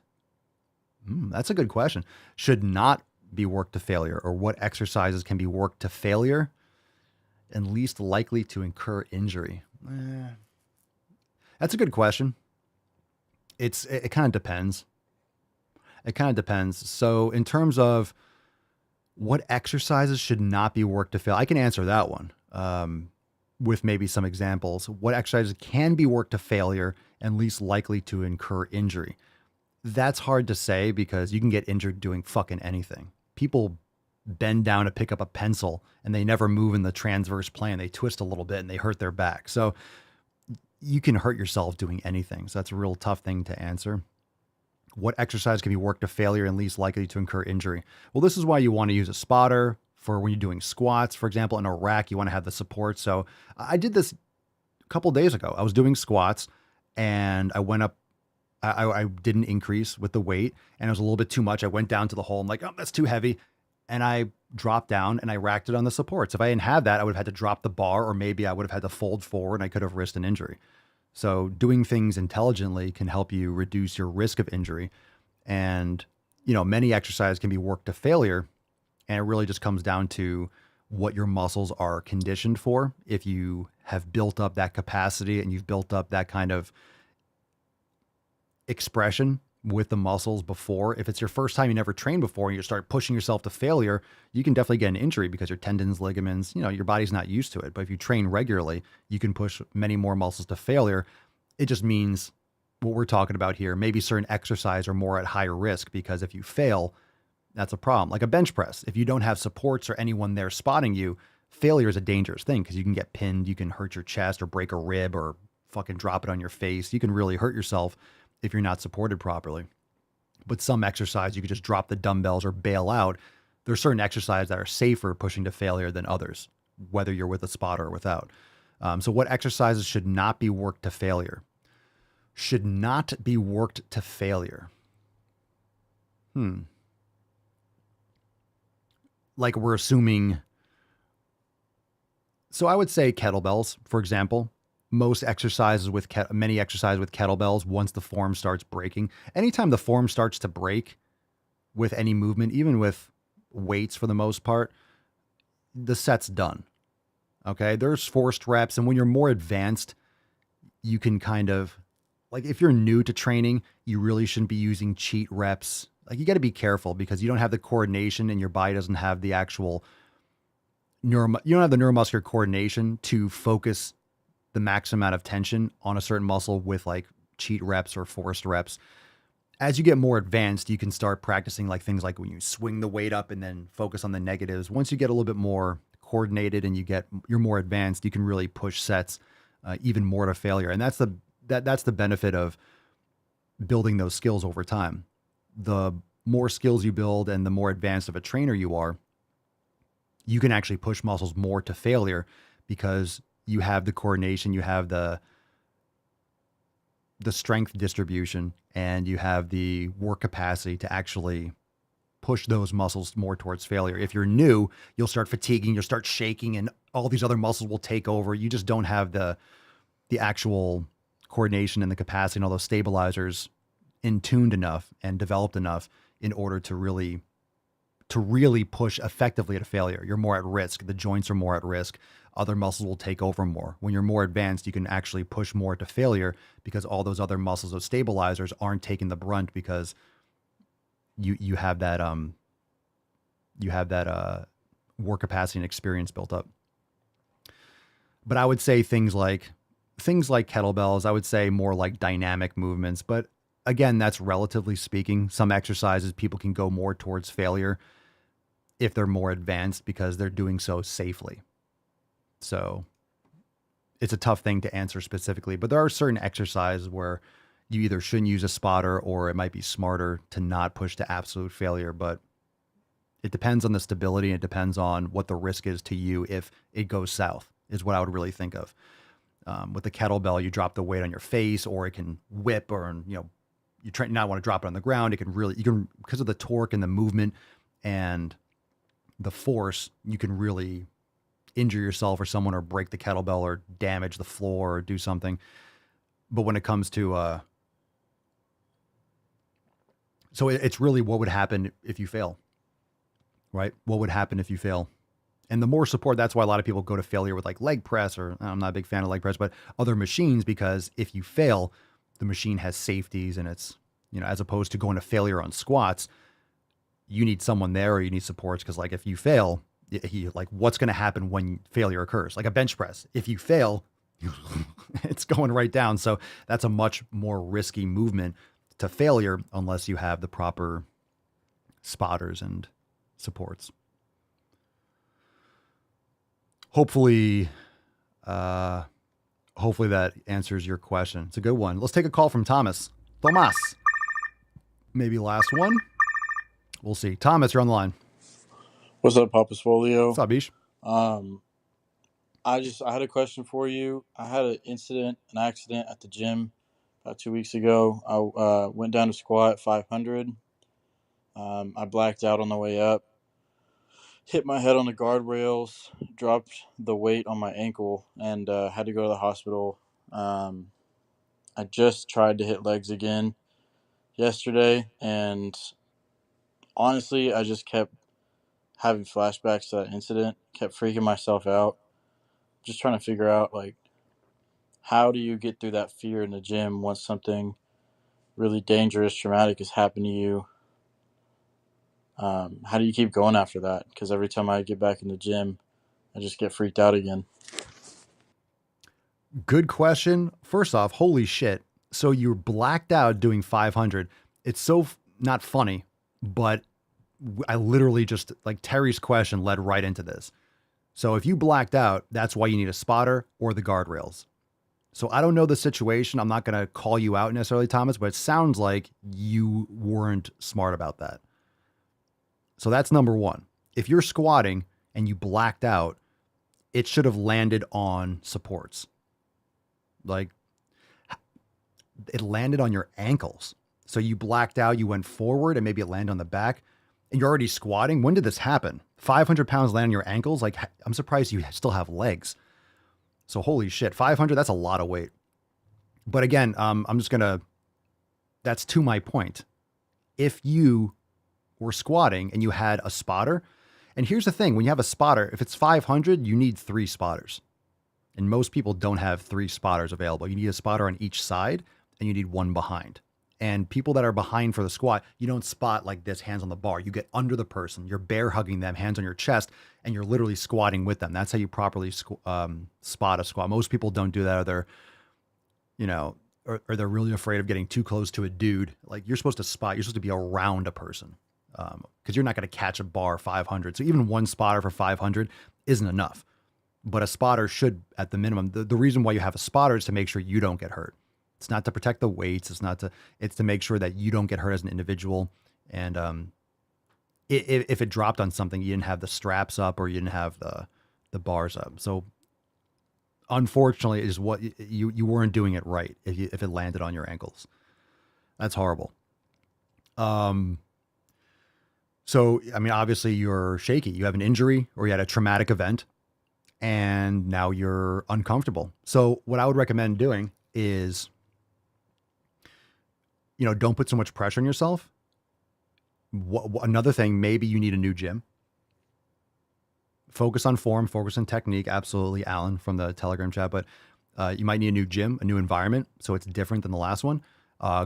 that's a good question, should not be worked to failure, or what exercises can be worked to failure and least likely to incur injury? That's a good question. It kind of depends. It kind of depends. So in terms of what exercises should not be worked to fail, I can answer that one with maybe some examples. What exercises can be worked to failure and least likely to incur injury? That's hard to say because you can get injured doing fucking anything. People bend down to pick up a pencil and they never move in the transverse plane. They twist a little bit and they hurt their back. So you can hurt yourself doing anything. So that's a real tough thing to answer. What exercise can be worked to failure and least likely to incur injury? Well, this is why you want to use a spotter for when you're doing squats. For example, in a rack, you want to have the support. So I did this a couple days ago. I was doing squats and I went up. I didn't increase with the weight and it was a little bit too much. I went down to the hole. I'm like, oh, that's too heavy. And I dropped down and I racked it on the supports. If I didn't have that, I would have had to drop the bar, or maybe I would have had to fold forward and I could have risked an injury. So doing things intelligently can help you reduce your risk of injury. And, you know, many exercises can be worked to failure. And it really just comes down to what your muscles are conditioned for. If you have built up that capacity and you've built up that kind of expression with the muscles before, if it's your first time, you never trained before, and you start pushing yourself to failure, you can definitely get an injury because your tendons, ligaments, you know, your body's not used to it. But if you train regularly, you can push many more muscles to failure. It just means what we're talking about here, maybe certain exercise are more at higher risk, because if you fail, that's a problem. Like a bench press, if you don't have supports or anyone there spotting you, failure is a dangerous thing because you can get pinned, you can hurt your chest or break a rib or fucking drop it on your face. You can really hurt yourself if you're not supported properly. But some exercise, you could just drop the dumbbells or bail out. There's certain exercises that are safer pushing to failure than others, whether you're with a spotter or without. So what exercises should not be worked to failure? Should not be worked to failure. Like we're assuming. So I would say kettlebells, for example. Many exercises with kettlebells, once the form starts breaking, anytime the form starts to break with any movement, even with weights for the most part, the set's done. Okay. There's forced reps. And when you're more advanced, you can kind of, like, if you're new to training, you really shouldn't be using cheat reps. Like, you got to be careful because you don't have the coordination and your body doesn't have the actual you don't have the neuromuscular coordination to focus the max amount of tension on a certain muscle with like cheat reps or forced reps. As you get more advanced, you can start practicing like things like when you swing the weight up and then focus on the negatives. Once you get a little bit more coordinated and you're more advanced, you can really push sets even more to failure. And that's the benefit of building those skills over time. The more skills you build and the more advanced of a trainer you are, you can actually push muscles more to failure because you have the coordination, you have the strength distribution, and you have the work capacity to actually push those muscles more towards failure. If you're new, you'll start fatiguing, you'll start shaking, and all these other muscles will take over. You just don't have the actual coordination and the capacity and all those stabilizers in tuned enough and developed enough in order to really push effectively at a failure. You're more at risk. The joints are more at risk. Other muscles will take over more. When you're more advanced, you can actually push more to failure because all those other muscles, those stabilizers, aren't taking the brunt because you have that work capacity and experience built up. But I would say things like kettlebells, I would say more like dynamic movements. But again, that's relatively speaking. Some exercises people can go more towards failure if they're more advanced because they're doing so safely. So it's a tough thing to answer specifically, but there are certain exercises where you either shouldn't use a spotter or it might be smarter to not push to absolute failure. But it depends on the stability. And it depends on what the risk is to you if it goes south, is what I would really think of. With the kettlebell, you drop the weight on your face, or it can whip, or you try not want to drop it on the ground. It can really, because of the torque and the movement and the force, you can really injure yourself or someone, or break the kettlebell, or damage the floor, or do something. But when it comes to so it's really what would happen if you fail, right? What would happen if you fail? And the more support, that's why a lot of people go to failure with like leg press, or I'm not a big fan of leg press, but other machines, because if you fail, the machine has safeties, and it's, as opposed to going to failure on squats, you need someone there, or you need supports. Cause like if you fail, what's going to happen when failure occurs? Like a bench press, if you fail, it's going right down. So that's a much more risky movement to failure unless you have the proper spotters and supports. Hopefully that answers your question. It's a good one. Let's take a call from Thomas. Tomas. Maybe last one. We'll see. Thomas, you're on the line. What's up, Papa Swolio? What's up, Bish? I had a question for you. I had an accident at the gym about 2 weeks ago. I went down to squat 500. I blacked out on the way up, hit my head on the guardrails, dropped the weight on my ankle, and had to go to the hospital. I just tried to hit legs again yesterday, and honestly, I just kept having flashbacks to that incident, kept freaking myself out. Just trying to figure out, how do you get through that fear in the gym once something really dangerous, traumatic has happened to you? How do you keep going after that? Because every time I get back in the gym, I just get freaked out again. Good question. First off, holy shit. So you're blacked out doing 500. It's so not funny, but I literally just, Terry's question led right into this. So if you blacked out, that's why you need a spotter or the guardrails. So I don't know the situation. I'm not going to call you out necessarily, Thomas, but it sounds like you weren't smart about that. So that's number one. If you're squatting and you blacked out, it should have landed on supports. It landed on your ankles. So you blacked out, you went forward, and maybe it landed on the back, and you're already squatting. When did this happen? 500 pounds land on your ankles? I'm surprised you still have legs. So holy shit, 500, that's a lot of weight. But again, that's to my point. If you were squatting and you had a spotter, and here's the thing, when you have a spotter, if it's 500, you need 3 spotters. And most people don't have 3 spotters available. You need a spotter on each side, and you need one behind. And people that are behind for the squat, you don't spot like this, hands on the bar. You get under the person, you're bear hugging them, hands on your chest, and you're literally squatting with them. That's how you properly spot a squat. Most people don't do that, or they're, or they're really afraid of getting too close to a dude. Like, you're supposed to spot, you're supposed to be around a person, because you're not going to catch a bar 500. So even one spotter for 500 isn't enough. But a spotter should, at the minimum, the reason why you have a spotter is to make sure you don't get hurt. It's not to protect the weights. It's to make sure that you don't get hurt as an individual, And if it dropped on something, you didn't have the straps up or you didn't have the bars up. So unfortunately, is what you weren't doing it right if it landed on your ankles. That's horrible. So, I mean, obviously you're shaky. You have an injury or you had a traumatic event and now you're uncomfortable. So what I would recommend doing is, don't put so much pressure on yourself. Another thing, maybe you need a new gym. Focus on form, focus on technique. Absolutely, Alan from the Telegram chat. But you might need a new gym, a new environment, so it's different than the last one.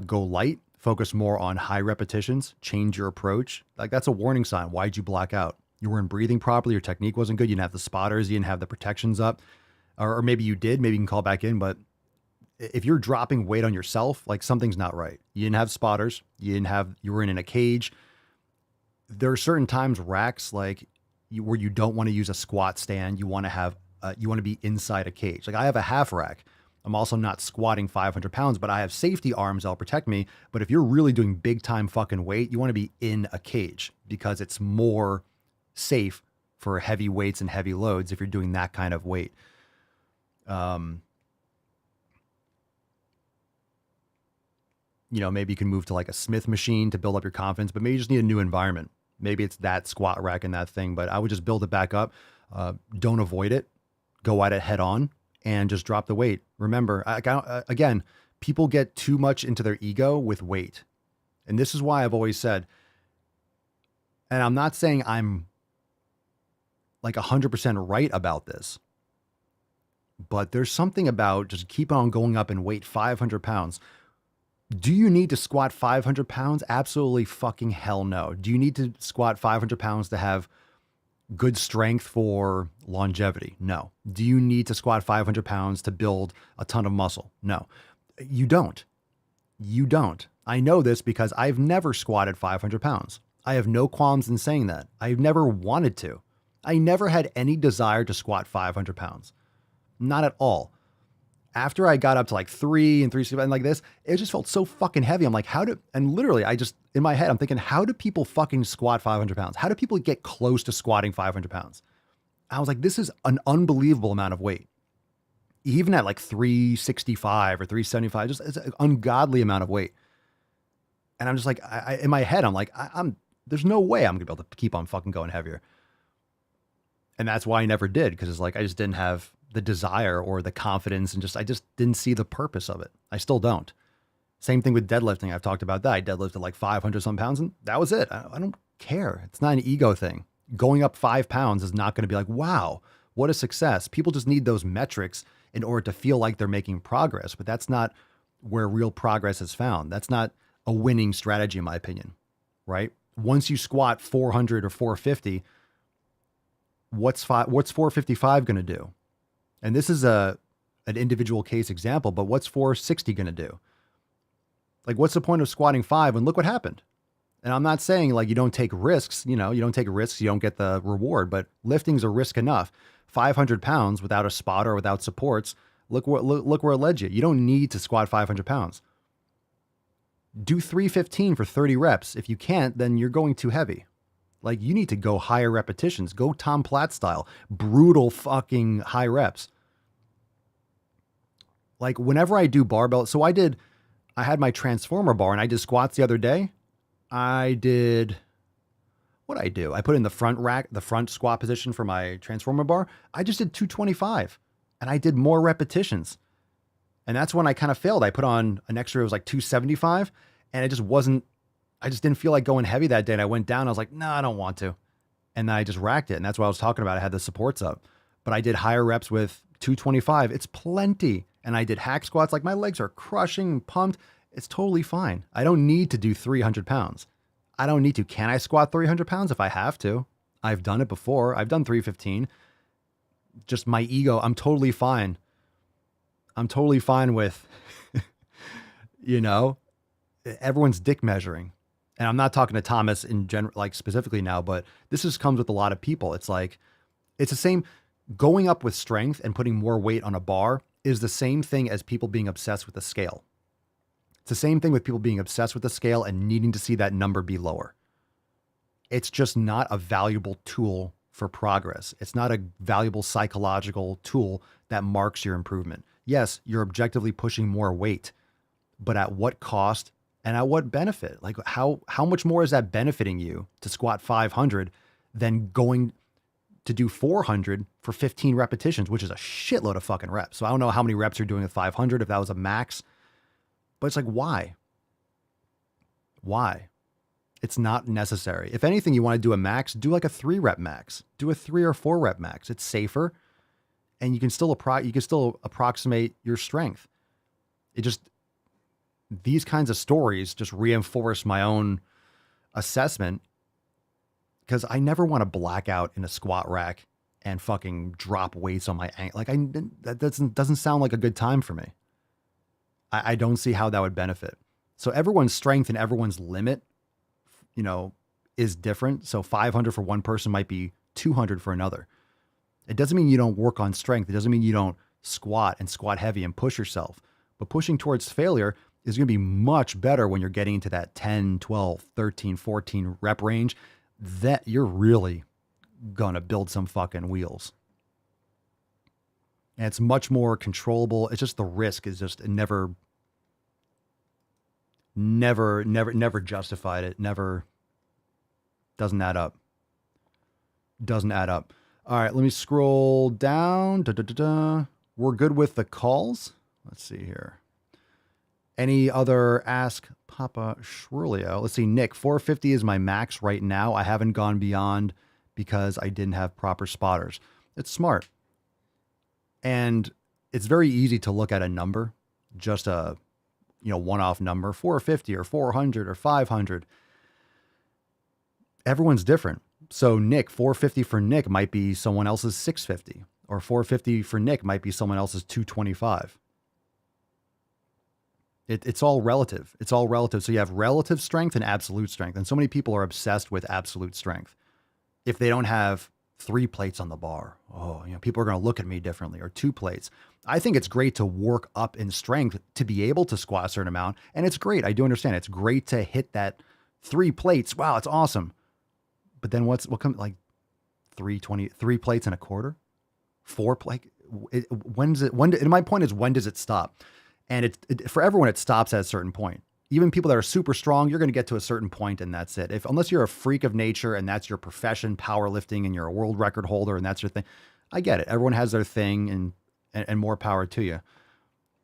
Go light. Focus more on high repetitions. Change your approach. Like, that's a warning sign. Why'd you black out? You weren't breathing properly. Your technique wasn't good. You didn't have the spotters. You didn't have the protections up. Or maybe you did. Maybe you can call back in. But if you're dropping weight on yourself, like, something's not right. You didn't have spotters. You were in a cage. There are certain times racks where you don't want to use a squat stand. You want to be inside a cage. Like, I have a half rack. I'm also not squatting 500 pounds, but I have safety arms that'll protect me. But if you're really doing big time fucking weight, you want to be in a cage because it's more safe for heavy weights and heavy loads if you're doing that kind of weight. Maybe you can move to like a Smith machine to build up your confidence, but maybe you just need a new environment. Maybe it's that squat rack and that thing, but I would just build it back up. Don't avoid it. Go at it head on and just drop the weight. Remember, again, people get too much into their ego with weight. And this is why I've always said, and I'm not saying I'm like 100% right about this, but there's something about just keep on going up in weight 500 pounds. Do you need to squat 500 pounds? Absolutely fucking hell no. Do you need to squat 500 pounds to have good strength for longevity? No. Do you need to squat 500 pounds to build a ton of muscle? No, you don't. You don't. I know this because I've never squatted 500 pounds. I have no qualms in saying that. I've never wanted to. I never had any desire to squat 500 pounds. Not at all. After I got up to like 3 and 3 and like this, it just felt so fucking heavy. I'm like, and literally in my head, I'm thinking, how do people fucking squat 500 pounds? How do people get close to squatting 500 pounds? I was like, this is an unbelievable amount of weight. Even at like 365 or 375, just it's an ungodly amount of weight. And I'm just like, in my head, I'm like, there's no way I'm gonna be able to keep on fucking going heavier. And that's why I never did. Cause it's like, I just didn't have the desire or the confidence and I just didn't see the purpose of it. I still don't. Same thing with deadlifting. I've talked about that. I deadlifted like 500 some pounds and that was it. I don't care. It's not an ego thing. Going up 5 pounds is not going to be like, wow, what a success. People just need those metrics in order to feel like they're making progress, but that's not where real progress is found. That's not a winning strategy, in my opinion, right? Once you squat 400 or 450, what's 455 going to do? And this is an individual case example, but what's 460 going to do? Like, what's the point of squatting 5? And look what happened. And I'm not saying like you don't take risks, you don't take risks, you don't get the reward, but lifting's a risk enough. 500 pounds without a spotter or without supports, look where it led you. You don't need to squat 500 pounds. Do 315 for 30 reps. If you can't, then you're going too heavy. Like, you need to go higher repetitions. Go Tom Platt style, brutal fucking high reps. Like, whenever I do barbell, I had my transformer bar and I did squats the other day. What'd I do? I put in the front rack, the front squat position for my transformer bar. I just did 225 and I did more repetitions. And that's when I kind of failed. I put on an extra, it was like 275 and I just didn't feel like going heavy that day. And I went down, I was like, no, I don't want to. And then I just racked it. And that's what I was talking about. I had the supports up, but I did higher reps with 225. It's plenty. And I did hack squats. Like, my legs are crushing, pumped. It's totally fine. I don't need to do 300 pounds. I don't need to. Can I squat 300 pounds if I have to? I've done it before. I've done 315. Just my ego. I'm totally fine. I'm totally fine with, everyone's dick measuring. And I'm not talking to Thomas in general, like specifically now, but this just comes with a lot of people. It's like, it's the same. Going up with strength and putting more weight on a bar is the same thing as people being obsessed with a scale. It's the same thing with people being obsessed with the scale and needing to see that number be lower. It's just not a valuable tool for progress. It's not a valuable psychological tool that marks your improvement. Yes, you're objectively pushing more weight, but at what cost and at what benefit? Like how much more is that benefiting you to squat 500 than going to do 400 for 15 repetitions, which is a shitload of fucking reps. So I don't know how many reps you're doing with 500 if that was a max, but it's like, why? Why? It's not necessary. If anything, you want to do a max, do like a 3-rep max. Do a 3 or 4-rep max. It's safer, and you can still approximate your strength. These kinds of stories just reinforce my own assessment, because I never want to black out in a squat rack and fucking drop weights on my ankle. Like that doesn't sound like a good time for me. I don't see how that would benefit. So everyone's strength and everyone's limit, is different. So 500 for one person might be 200 for another. It doesn't mean you don't work on strength. It doesn't mean you don't squat and squat heavy and push yourself. But pushing towards failure is going to be much better when you're getting into that 10, 12, 13, 14 rep range. That you're really going to build some fucking wheels. And it's much more controllable. It's just the risk is just never justified it. Never doesn't add up. Doesn't add up. All right, let me scroll down. We're good with the calls. Let's see here. Any other Ask Papa Schwirlio? Let's see. Nick, 450 is my max right now. I haven't gone beyond because I didn't have proper spotters. It's smart. And it's very easy to look at a number, just a one-off number, 450 or 400 or 500. Everyone's different. So Nick, 450 for Nick might be someone else's 650, or 450 for Nick might be someone else's 225. It's all relative. It's all relative. So you have relative strength and absolute strength. And so many people are obsessed with absolute strength. If they don't have 3 plates on the bar, people are going to look at me differently, or 2 plates. I think it's great to work up in strength to be able to squat a certain amount. And it's great. I do understand. It's great to hit that 3 plates. Wow, it's awesome. But then what comes, like 3 plates and a quarter? 4 like and my point is, when does it stop? And for everyone, it stops at a certain point. Even people that are super strong, you're going to get to a certain point and that's it. Unless you're a freak of nature and that's your profession, powerlifting, and you're a world record holder and that's your thing. I get it. Everyone has their thing and more power to you.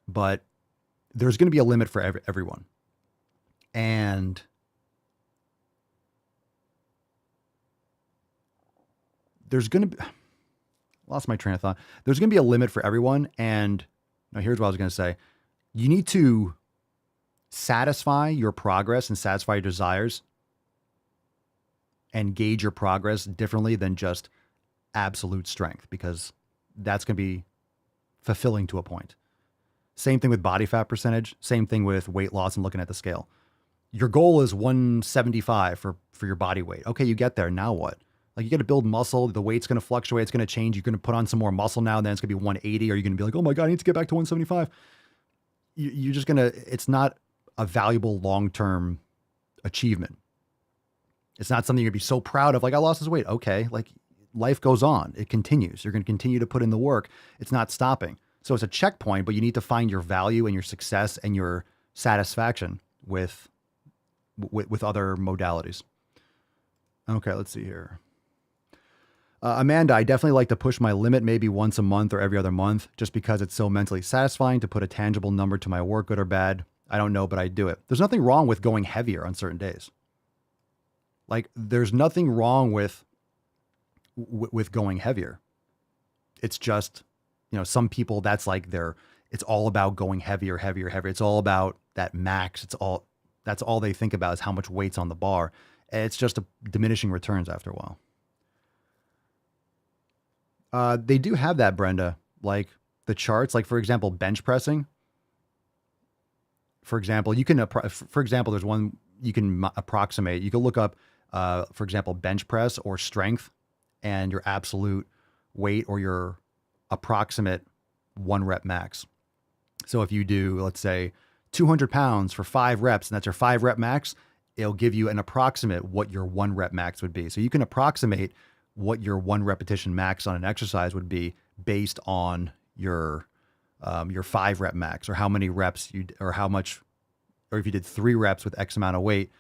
But there's going to be a limit for everyone. And there's going to be, lost my train of thought. There's going to be a limit for everyone. And now here's what I was going to say. You need to satisfy your progress and satisfy your desires and gauge your progress differently than just absolute strength, because that's going to be fulfilling to a point. Same thing with body fat percentage. Same thing with weight loss and looking at the scale. Your goal is 175 for your body weight. Okay, you get there. Now what? Like, you got to build muscle. The weight's going to fluctuate. It's going to change. You're going to put on some more muscle now. Then it's going to be 180. Or you're going to be like, oh my God, I need to get back to 175. You're just going to, it's not a valuable long-term achievement. It's not something you're going to be so proud of. Like, I lost this weight. Okay. Like, life goes on. It continues. You're going to continue to put in the work. It's not stopping. So it's a checkpoint, but you need to find your value and your success and your satisfaction with other modalities. Okay, let's see here. Amanda, I definitely like to push my limit maybe once a month or every other month, just because it's so mentally satisfying to put a tangible number to my work, good or bad. I don't know, but I do it. There's nothing wrong with going heavier on certain days. Like, there's nothing wrong with going heavier. It's just, some people, that's like it's all about going heavier. It's all about that max. That's all they think about is how much weight's on the bar. And it's just diminishing returns after a while. They do have that, Brenda, like the charts, like, for example, bench pressing. For example, there's one you can approximate. You can look up, for example, bench press or strength and your absolute weight or your approximate 1 rep max. So if you do, let's say 200 pounds for 5 reps, and that's your 5 rep max, it'll give you an approximate what your 1 rep max would be. So you can approximate what your 1 repetition max on an exercise would be based on your 5 rep max, or how many reps or how much, or if you did 3 reps with X amount of weight,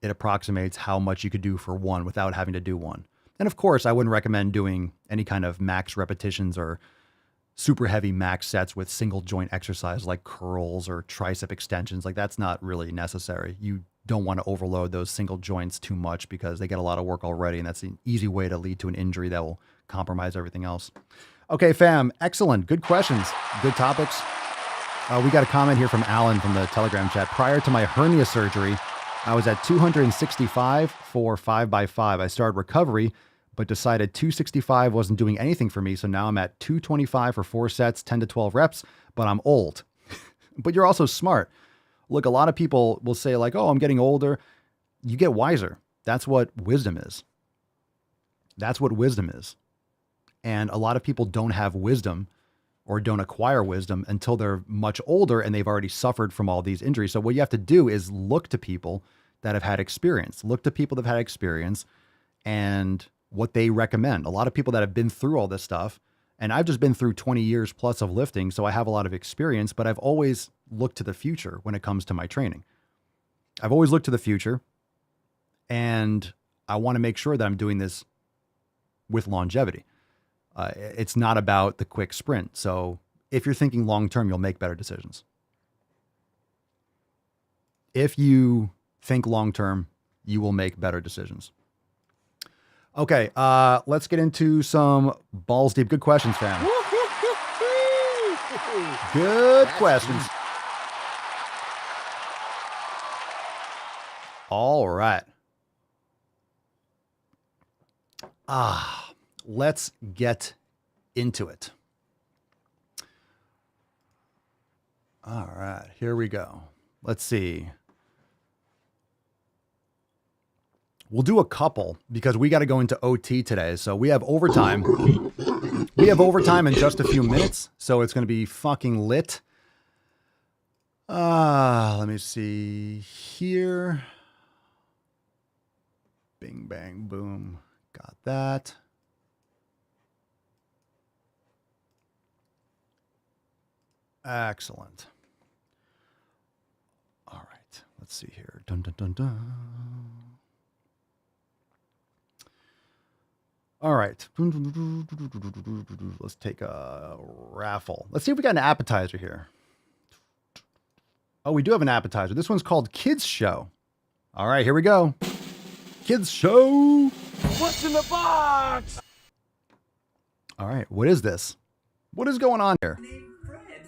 it approximates how much you could do for 1 without having to do 1. And of course, I wouldn't recommend doing any kind of max repetitions or super heavy max sets with single joint exercise like curls or tricep extensions. Like, that's not really necessary. You don't want to overload those single joints too much because they get a lot of work already, and that's an easy way to lead to an injury that will compromise everything else. Okay, fam. Excellent. Good questions. Good topics. We got a comment here from Alan from the Telegram chat. Prior to my hernia surgery, I was at 265 for 5x5. I started recovery, but decided 265 wasn't doing anything for me. So now I'm at 225 for 4 sets, 10 to 12 reps, but I'm old. But you're also smart. Look, a lot of people will say like, oh, I'm getting older. You get wiser. That's what wisdom is. That's what wisdom is. And a lot of people don't have wisdom or don't acquire wisdom until they're much older and they've already suffered from all these injuries. So what you have to do is look to people that have had experience. Look to people that have had experience and what they recommend. A lot of people that have been through all this stuff, and I've just been through 20 years plus of lifting, so I have a lot of experience, but I've always looked to the future when it comes to my training. I've always looked to the future, and I want to make sure that I'm doing this with longevity. It's not about the quick sprint. So if you're thinking long-term, you'll make better decisions. If you think long-term, you will make better decisions. Okay, let's get into some balls deep. Good questions, fam. Good questions. All right. Let's get into it. All right, here we go. Let's see. We'll do a couple because we got to go into OT today. So we have overtime. We have overtime in just a few minutes. So it's going to be fucking lit. Let me see here. Bing, bang, boom. Got that. Excellent. All right. Let's see here. Dun, dun, dun, dun. All right. Let's take a raffle. Let's see if we got an appetizer here. Oh, we do have an appetizer. This one's called Kids Show. All right, here we go. Kids Show. What's in the box? All right, what is this? What is going on here? Fred.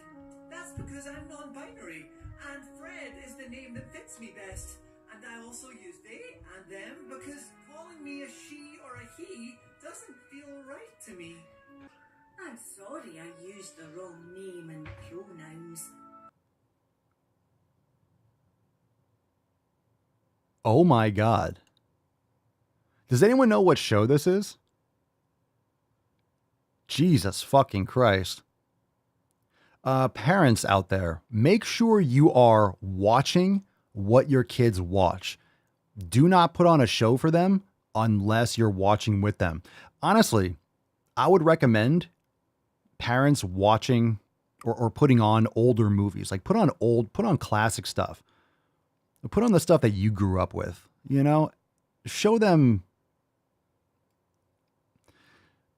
That's because I'm non-binary, and Fred is the name that fits me best. And I also use they and them because calling me a she or a he doesn't feel right to me. I'm sorry I used the wrong name and pronouns. Oh my God. Does anyone know what show this is? Jesus fucking Christ. Parents out there, make sure you are watching what your kids watch. Do not put on a show for them unless you're watching with them. Honestly, I would recommend parents watching or putting on older movies. Like put on classic stuff. Put on the stuff that you grew up with, you know, show them.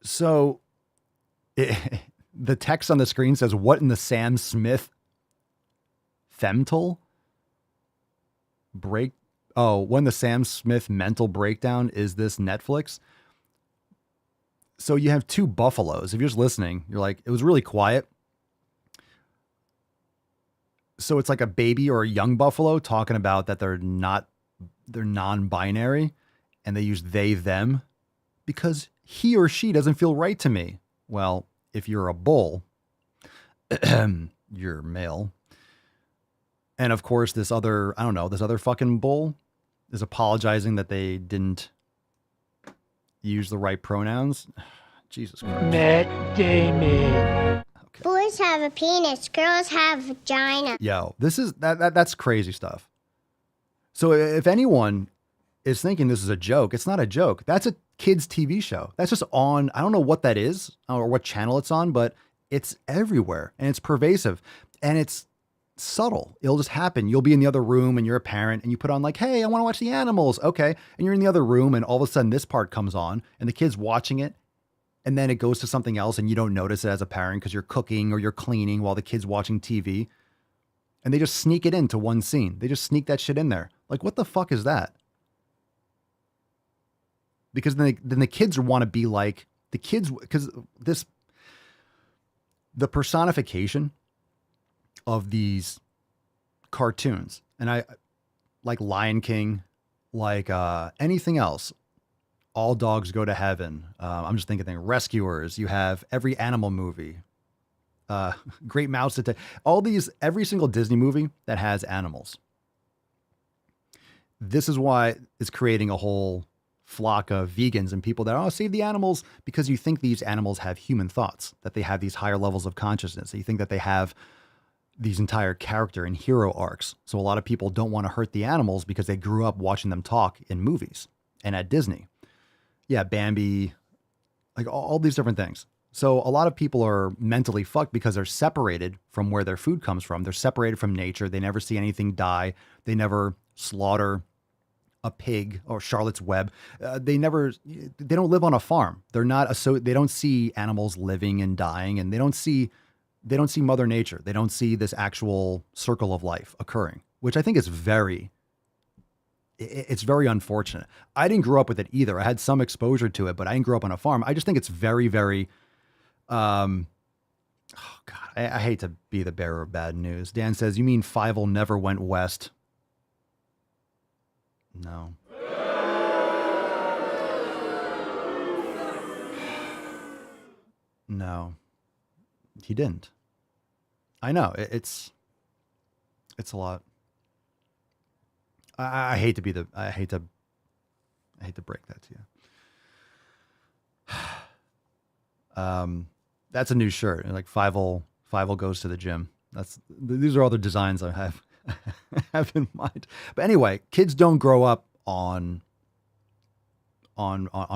So the text on the screen says, what in the Sam Smith femtal break? Oh, when the Sam Smith mental breakdown is this Netflix? So you have 2 buffaloes. If you're just listening, you're like, it was really quiet. So it's like a baby or a young buffalo talking about that they're non-binary and they use they, them because he or she doesn't feel right to me. Well, if you're a bull, you're male. And of course, this other fucking bull is apologizing that they didn't use the right pronouns. Jesus Christ. Matt Damon. Boys have a penis, girls have vagina. Yo, that's crazy stuff. So if anyone is thinking this is a joke, it's not a joke. That's a kids TV show. That's just on, I don't know what that is or what channel it's on, but it's everywhere and it's pervasive and it's subtle. It'll just happen. You'll be in the other room and you're a parent and you put on like, hey, I want to watch the animals. Okay. And you're in the other room and all of a sudden this part comes on and the kid's watching it. And then it goes to something else and you don't notice it as a parent because you're cooking or you're cleaning while the kid's watching TV. And they just sneak it into one scene. They just sneak that shit in there. Like, what the fuck is that? Because then the kids want to be like the kids, because the personification of these cartoons, and I like Lion King, like anything else. All Dogs Go to Heaven. I'm just thinking Rescuers. You have every animal movie. Great Mouse Detective. All these, every single Disney movie that has animals. This is why it's creating a whole flock of vegans and people that, save the animals, because you think these animals have human thoughts, that they have these higher levels of consciousness. You think that they have these entire character and hero arcs. So a lot of people don't want to hurt the animals because they grew up watching them talk in movies and at Disney. Yeah, Bambi, like all these different things. So a lot of people are mentally fucked because they're separated from where their food comes from. They're separated from nature. They never see anything die. They never slaughter a pig or Charlotte's Web. They don't live on a farm. They don't see animals living and dying, and they don't see Mother Nature. They don't see this actual circle of life occurring, which I think is it's very unfortunate. I didn't grow up with it either. I had some exposure to it, but I didn't grow up on a farm. I just think it's very, very, oh God, I hate to be the bearer of bad news. Dan says, you mean Fievel never went west? No. No, he didn't. I know it's a lot. I hate to break that to you. That's a new shirt. Like Fievel goes to the gym. These are all the designs I have in mind. But anyway, kids don't grow up on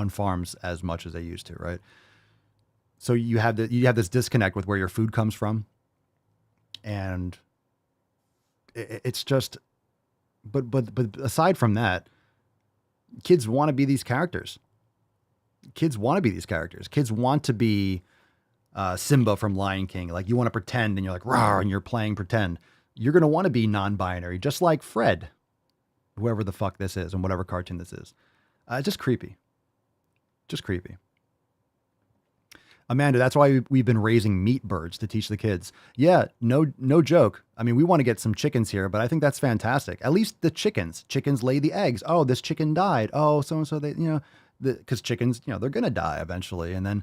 farms as much as they used to, right? So you have this disconnect with where your food comes from, and it's just. But aside from that, kids want to be these characters. Kids want to be Simba from Lion King. Like, you want to pretend and you're like, rawr, and you're playing pretend. You're going to want to be non-binary, just like Fred, whoever the fuck this is and whatever cartoon this is. Just creepy. Amanda, that's why we've been raising meat birds to teach the kids. Yeah, no joke. I mean, we want to get some chickens here, but I think that's fantastic. At least the chickens lay the eggs. Oh, this chicken died. Oh, so-and-so, because chickens, they're going to die eventually. And then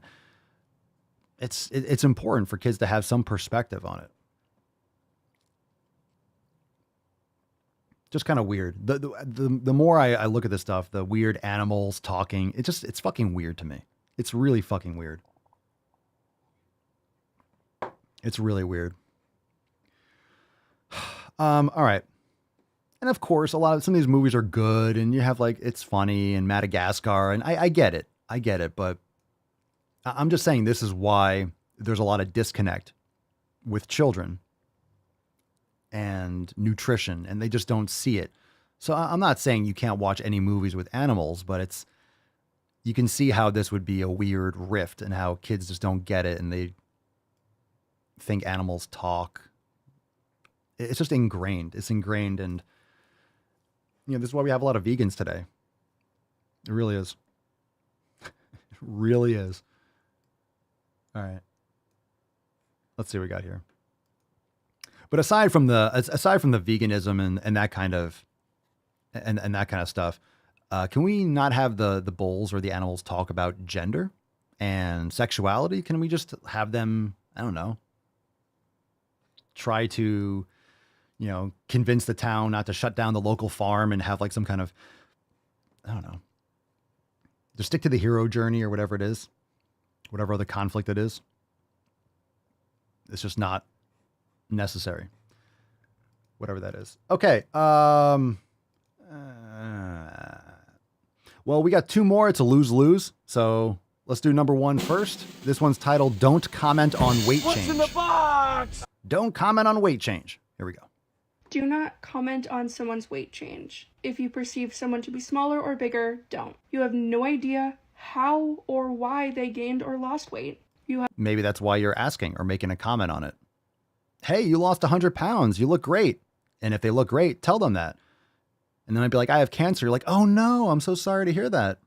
it's important for kids to have some perspective on it. Just kind of weird. The more I look at this stuff, the weird animals talking, it's fucking weird to me. It's really fucking weird. It's really weird. All right. And of course, some of these movies are good and you have it's funny and Madagascar, and I get it. But I'm just saying this is why there's a lot of disconnect with children and nutrition, and they just don't see it. So I'm not saying you can't watch any movies with animals, but you can see how this would be a weird rift and how kids just don't get it and they think animals talk. It's just ingrained. It's ingrained, and this is why we have a lot of vegans today. It really is. It really is. All right. Let's see what we got here. But aside from the veganism and that kind of and that kind of stuff, can we not have the bulls or the animals talk about gender and sexuality? Can we just have them, I don't know, try to, convince the town not to shut down the local farm and have some kind of, I don't know, just stick to the hero journey or whatever it is, whatever other conflict it is. It's just not necessary. Whatever that is. Okay. Well, we got 2 more. It's a lose-lose. So let's do number 1 first. This one's titled, Don't Comment on Weight Change. What's in the box? Don't comment on weight change. Here we go. Do not comment on someone's weight change. If you perceive someone to be smaller or bigger, don't. You have no idea how or why they gained or lost weight. Maybe that's why you're asking or making a comment on it. Hey, you lost 100 pounds. You look great. And if they look great, tell them that. And then I'd be like, I have cancer. You're like, oh no, I'm so sorry to hear that.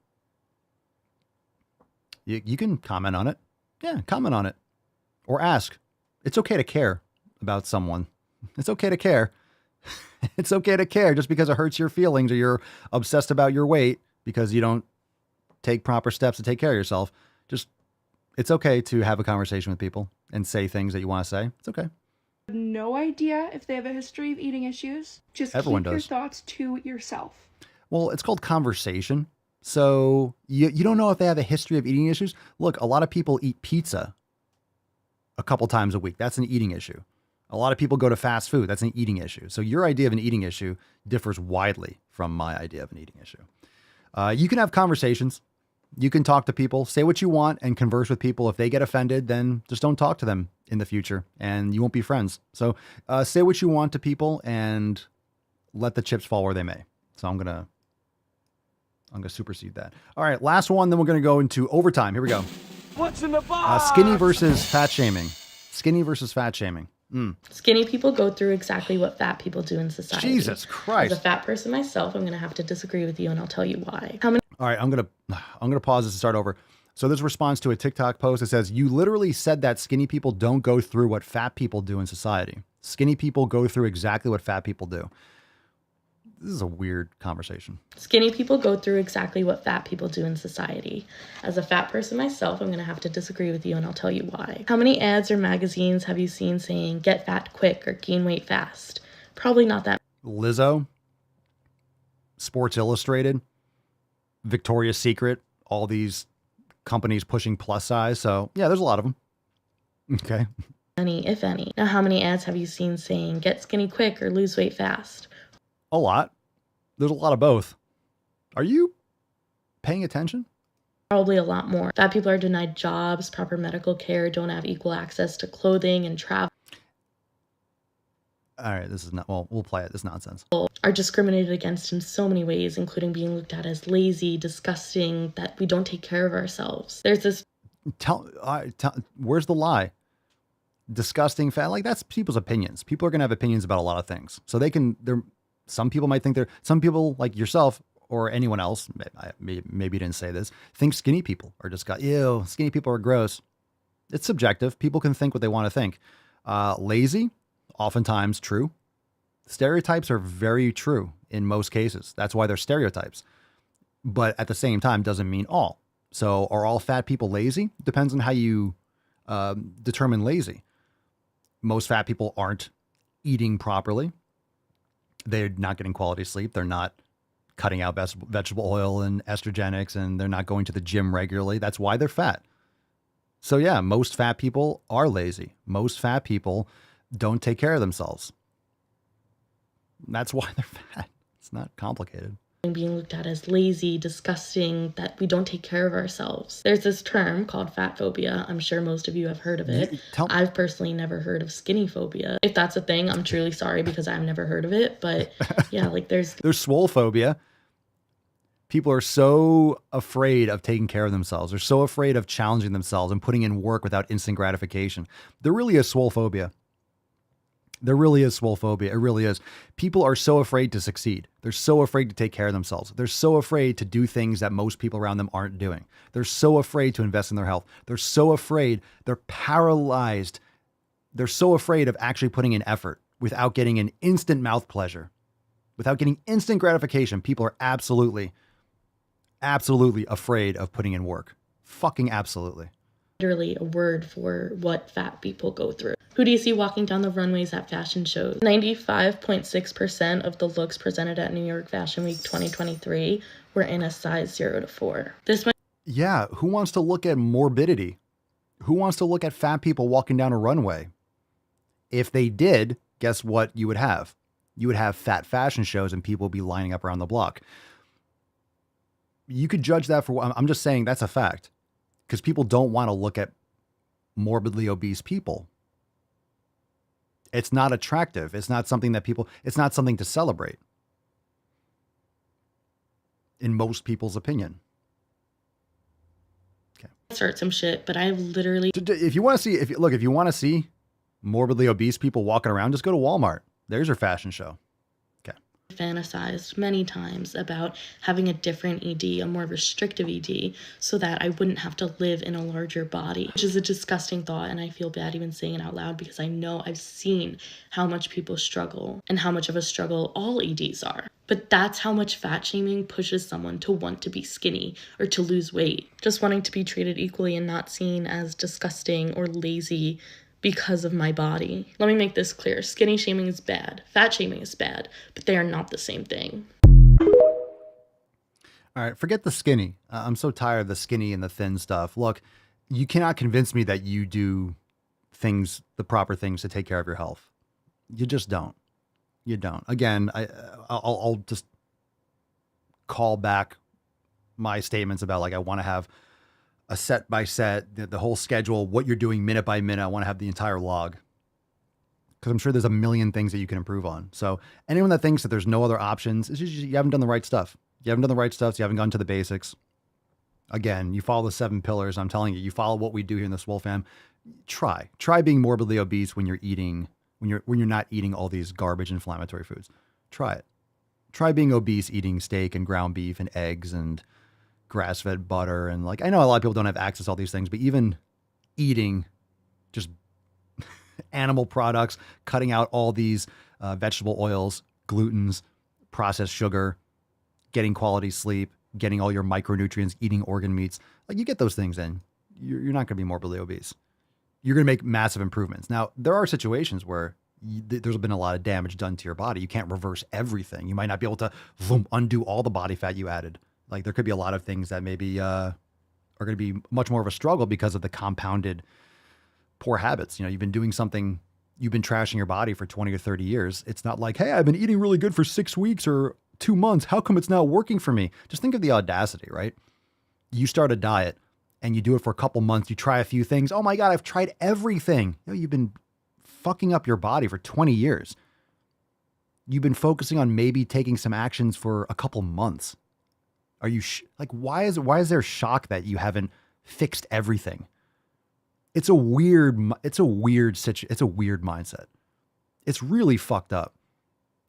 You can comment on it. Yeah, comment on it. Or ask. It's okay to care about someone. It's okay to care. It's okay to care just because it hurts your feelings or you're obsessed about your weight because you don't take proper steps to take care of yourself. Just, it's okay to have a conversation with people and say things that you want to say. It's okay. No idea if they have a history of eating issues. Just Everyone keep your does. thoughts to yourself. Well, it's called conversation. So you don't know if they have a history of eating issues. Look, a lot of people eat pizza a couple times a week. That's an eating issue. A lot of people go to fast food. That's an eating issue. So your idea of an eating issue differs widely from my idea of an eating issue. You can have conversations. You can talk to people, say what you want, and converse with people. If they get offended, then just don't talk to them in the future, and you won't be friends. So say what you want to people and let the chips fall where they may. So I'm gonna supersede that. All right, last one. Then we're gonna go into overtime. Here we go. What's in the box? Skinny versus fat shaming. Skinny versus fat shaming. Skinny people go through exactly what fat people do in society. Jesus Christ. As a fat person myself, I'm going to have to disagree with you, and I'll tell you why. All right, I'm gonna pause this and start over. So this responds to a TikTok post. It says, you literally said that skinny people don't go through what fat people do in society. Skinny people go through exactly what fat people do. This is a weird conversation. Skinny people go through exactly what fat people do in society. As a fat person myself, I'm going to have to disagree with you, and I'll tell you why. How many ads or magazines have you seen saying, get fat quick or gain weight fast? Probably not that. Lizzo, Sports Illustrated, Victoria's Secret, all these companies pushing plus size. So yeah, there's a lot of them. Okay. Many, if any. Now, how many ads have you seen saying, get skinny quick or lose weight fast? A lot. There's a lot of both. Are you paying attention? Probably a lot more. Fat people are denied jobs, proper medical care, don't have equal access to clothing and travel. All right, this is not, well, we'll play it. This nonsense. Are discriminated against in so many ways, including being looked at as lazy, disgusting, that we don't take care of ourselves. There's this. Where's the lie? Disgusting, fat. Like, that's people's opinions. People are going to have opinions about a lot of things. So some people might think some people like yourself or anyone else, maybe you didn't say this, think skinny people are disgusting. Ew, skinny people are gross. It's subjective. People can think what they want to think. Lazy, oftentimes true. Stereotypes are very true in most cases. That's why they're stereotypes. But at the same time, doesn't mean all. So are all fat people lazy? Depends on how you determine lazy. Most fat people aren't eating properly. They're not getting quality sleep. They're not cutting out vegetable oil and estrogenics, and they're not going to the gym regularly. That's why they're fat. So yeah, most fat people are lazy. Most fat people don't take care of themselves. That's why they're fat. It's not complicated. Being looked at as lazy, disgusting, that we don't take care of ourselves. There's this term called fat phobia. I'm sure most of you have heard of it. I've personally never heard of skinny phobia. If that's a thing, I'm truly sorry because I've never heard of it. But yeah, like there's swole phobia. People are so afraid of taking care of themselves. They're so afraid of challenging themselves and putting in work without instant gratification. There really is swole phobia. There really is swole phobia. It really is. People are so afraid to succeed. They're so afraid to take care of themselves. They're so afraid to do things that most people around them aren't doing. They're so afraid to invest in their health. They're so afraid. They're paralyzed. They're so afraid of actually putting in effort without getting an instant mouth pleasure, without getting instant gratification. People are absolutely afraid of putting in work. Fucking absolutely. Literally a word for what fat people go through. Who do you see walking down the runways at fashion shows? 95.6% of the looks presented at New York Fashion Week 2023 were in a size 0 to 4. Yeah, who wants to look at morbidity? Who wants to look at fat people walking down a runway? If they did, guess what you would have? You would have fat fashion shows and people would be lining up around the block. You could judge that for, I'm just saying that's a fact, because people don't want to look at morbidly obese people. It's not attractive. It's not something that it's not something to celebrate in most people's opinion. Okay. Start some shit, but I've literally, if you want to see morbidly obese people walking around, just go to Walmart. There's your fashion show. Okay. fantasized many times about having a different ED, a more restrictive ED, so that I wouldn't have to live in a larger body, which is a disgusting thought. And I feel bad even saying it out loud because I know I've seen how much people struggle and how much of a struggle all EDs are. But that's how much fat shaming pushes someone to want to be skinny or to lose weight. Just wanting to be treated equally and not seen as disgusting or lazy because of my body. Let me make this clear. Skinny shaming is bad. Fat shaming is bad, but they are not the same thing. All right, forget the skinny. I'm so tired of the skinny and the thin stuff. Look, you cannot convince me that you do the proper things to take care of your health. You just don't. You don't. Again, I'll just call back my statements about like I want to have a set by set, the whole schedule, what you're doing minute by minute. I want to have the entire log because I'm sure there's a million things that you can improve on. So anyone that thinks that there's no other options, it's just you haven't done the right stuff. You haven't done the right stuff. So you haven't gone to the basics. Again, you follow the 7 pillars. I'm telling you, you follow what we do here in the Swole fam. Try being morbidly obese when you're eating, when you're not eating all these garbage inflammatory foods. Try it. Try being obese, eating steak and ground beef and eggs and grass-fed butter. And like, I know a lot of people don't have access to all these things, but even eating just animal products, cutting out all these vegetable oils, glutens, processed sugar, getting quality sleep, getting all your micronutrients, eating organ meats, like you get those things in, you're not going to be morbidly obese. You're going to make massive improvements. Now, there are situations where there's been a lot of damage done to your body. You can't reverse everything. You might not be able to undo all the body fat you added. Like there could be a lot of things that maybe are going to be much more of a struggle because of the compounded poor habits. You know, you've been doing something, you've been trashing your body for 20 or 30 years. It's not like, hey, I've been eating really good for 6 weeks or 2 months. How come it's not working for me? Just think of the audacity, right? You start a diet and you do it for a couple months. You try a few things. Oh my God, I've tried everything. You know, you've been fucking up your body for 20 years. You've been focusing on maybe taking some actions for a couple months. Are you like, why is there shock that you haven't fixed everything? It's a weird mindset. It's really fucked up.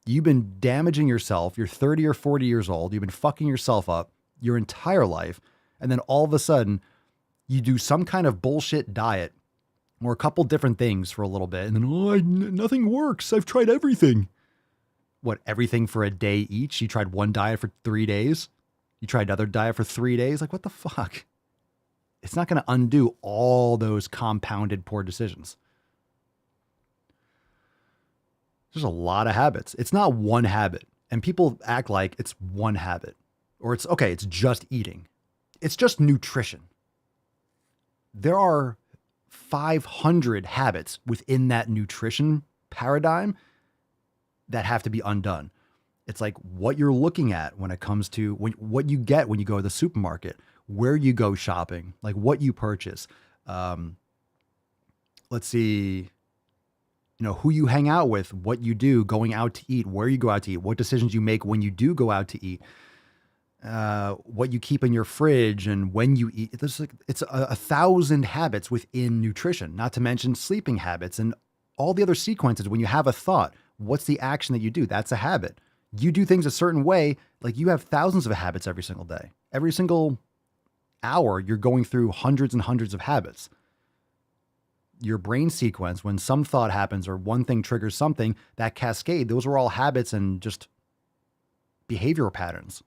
You've been damaging yourself. You're 30 or 40 years old. You've been fucking yourself up your entire life. And then all of a sudden you do some kind of bullshit diet or a couple different things for a little bit. And then, nothing works. I've tried everything. What, everything for a day each? You tried one diet for 3 days. You tried another diet for 3 days. Like, what the fuck? It's not going to undo all those compounded poor decisions. There's a lot of habits. It's not one habit. And people act like it's one habit. Or it's, okay, it's just eating. It's just nutrition. There are 500 habits within that nutrition paradigm that have to be undone. It's like what you're looking at when it comes to what you get when you go to the supermarket, where you go shopping, like what you purchase. Let's see, who you hang out with, what you do, going out to eat, where you go out to eat, what decisions you make when you do go out to eat, what you keep in your fridge and when you eat. It's 1,000 habits within nutrition, not to mention sleeping habits and all the other sequences. When you have a thought, what's the action that you do? That's a habit. You do things a certain way, like you have thousands of habits every single day. Every single hour, you're going through hundreds and hundreds of habits. Your brain sequence, when some thought happens or one thing triggers something, that cascade, those are all habits and just behavioral patterns.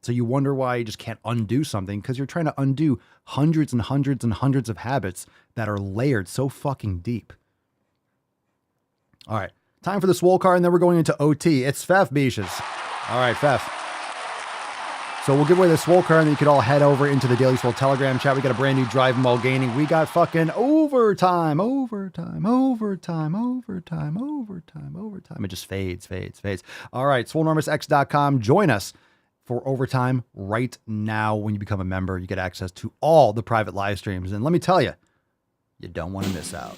So you wonder why you just can't undo something, because you're trying to undo hundreds and hundreds and hundreds of habits that are layered so fucking deep. All right. Time for the Swole card, and then we're going into OT. It's Fef Beaches. All right, Fef. So we'll give away the Swole card, and then you could all head over into the Daily Swole Telegram chat. We got a brand new Driving While Gaining. We got fucking overtime. It just fades. All right, SwoleNormousX.com. Join us for overtime right now. When you become a member, you get access to all the private live streams. And let me tell you, you don't want to miss out.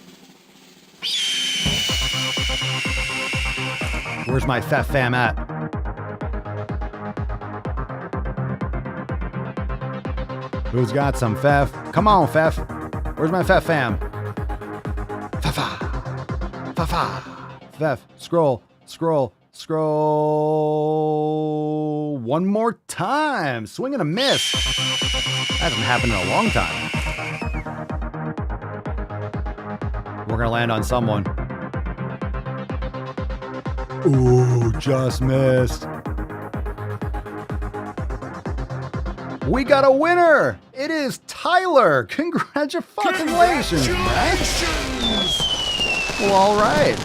Where's my Fef fam at? Who's got some Fef? Come on, Fef. Where's my Fef fam? Fef. Scroll. One more time. Swing and a miss. Hasn't happened in a long time. We're going to land on someone. Ooh, just missed. We got a winner. It is Tyler. Congratulations. Well, all right.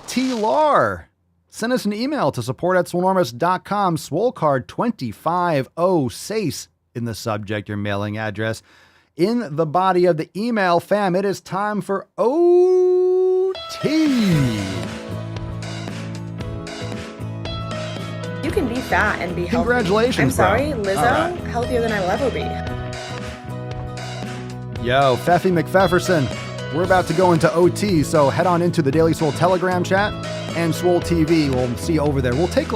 T-Lar. Send us an email to support@swolenormous.com. Swole card 250 SACE in the subject, your mailing address. In the body of the email, fam, it is time for OT. You can be fat and be healthy. Congratulations, I'm sorry, bro. Lizzo, Right. healthier than I'll ever be. Yo, Feffy McPfefferson, we're about to go into OT, so head on into the Daily Swole Telegram chat and Swole TV. We'll see you over there. We'll take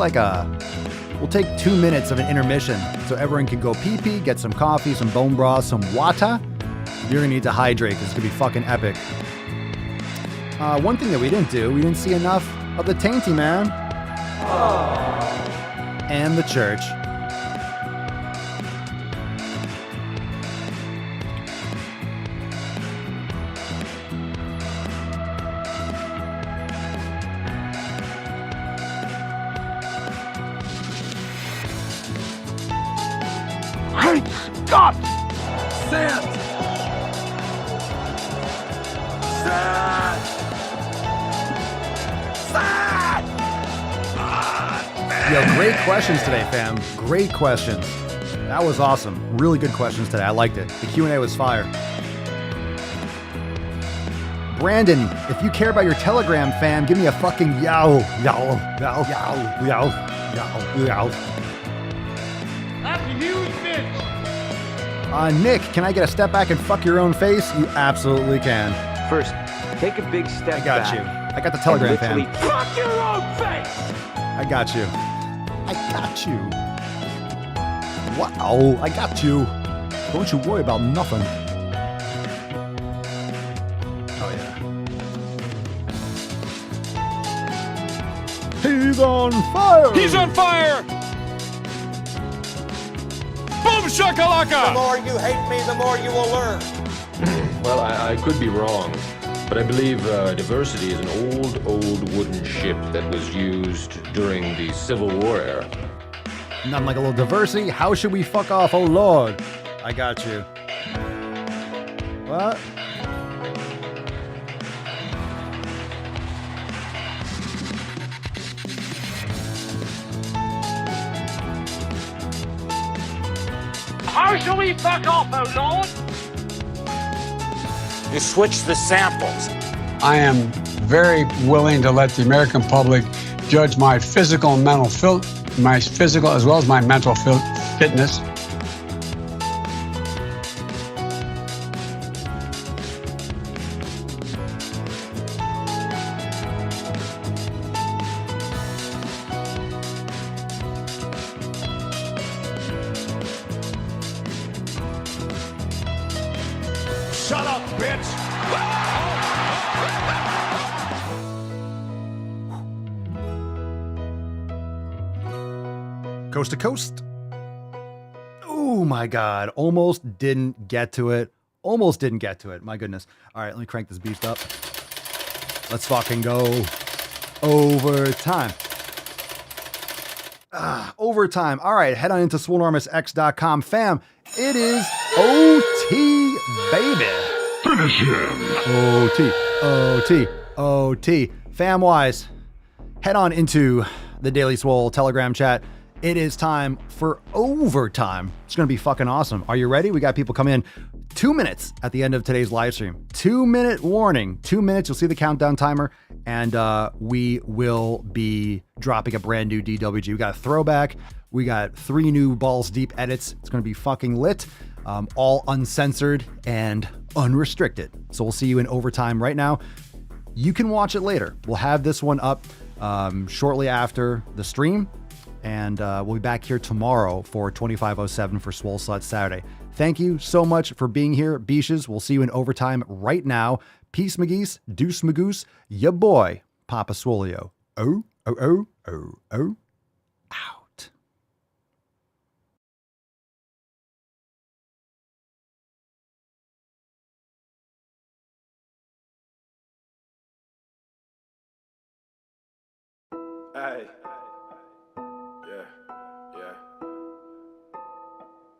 2 minutes of an intermission so everyone can go pee-pee, get some coffee, some bone broth, some water. You're gonna need to hydrate because it's gonna be fucking epic. One thing that we didn't see enough of the Tainty Man. And the church. Great Scott! Sand! Sand! Sand! Yo, great questions today, fam. Great questions. That was awesome. Really good questions today. I liked it. The Q&A was fire. Brandon, if you care about your Telegram, fam, give me a fucking yow. That's a huge bitch! Nick, can I get a step back and fuck your own face? You absolutely can. First, take a big step I got back. you. I got the Telegram, fam. Fuck your own face! I got you. Wow, I got you. Don't you worry about nothing. Oh, yeah. He's on fire! He's on fire! Boom shakalaka! The more you hate me, the more you will learn. Well, I could be wrong, but I believe diversity is an old wooden ship that was used during the Civil War era. Nothing like a little diversity. How should we fuck off? Oh, Lord. I got you. What? How shall we fuck off, oh Lord? You switch the samples. I am very willing to let the American public judge my physical and mental my physical as well as my mental fitness. Shut up, bitch! Coast to coast. Oh my God. Almost didn't get to it. My goodness. All right, let me crank this beast up. Let's fucking go. Overtime. Overtime. All right, head on into swolenormousx.com. Fam, it is OT, baby. Finish him. OT. Fam-wise, head on into the Daily Swole Telegram chat It is time for overtime. It's going to be fucking awesome. Are you ready? We got people come in 2 minutes at the end of today's live stream. 2-minute warning. 2 minutes. You'll see the countdown timer, and we will be dropping a brand new DWG. We got a throwback. We got 3 new balls deep edits. It's going to be fucking lit, all uncensored and unrestricted. So we'll see you in overtime right now. You can watch it later. We'll have this one up shortly after the stream. And we'll be back here tomorrow for 2507 for Swole Slut Saturday. Thank you so much for being here, Beaches. We'll see you in overtime right now. Peace, McGeese. Deuce, Magoose. Ya boy, Papa Swolio. Oh, oh, oh, oh, oh. Out. Hey.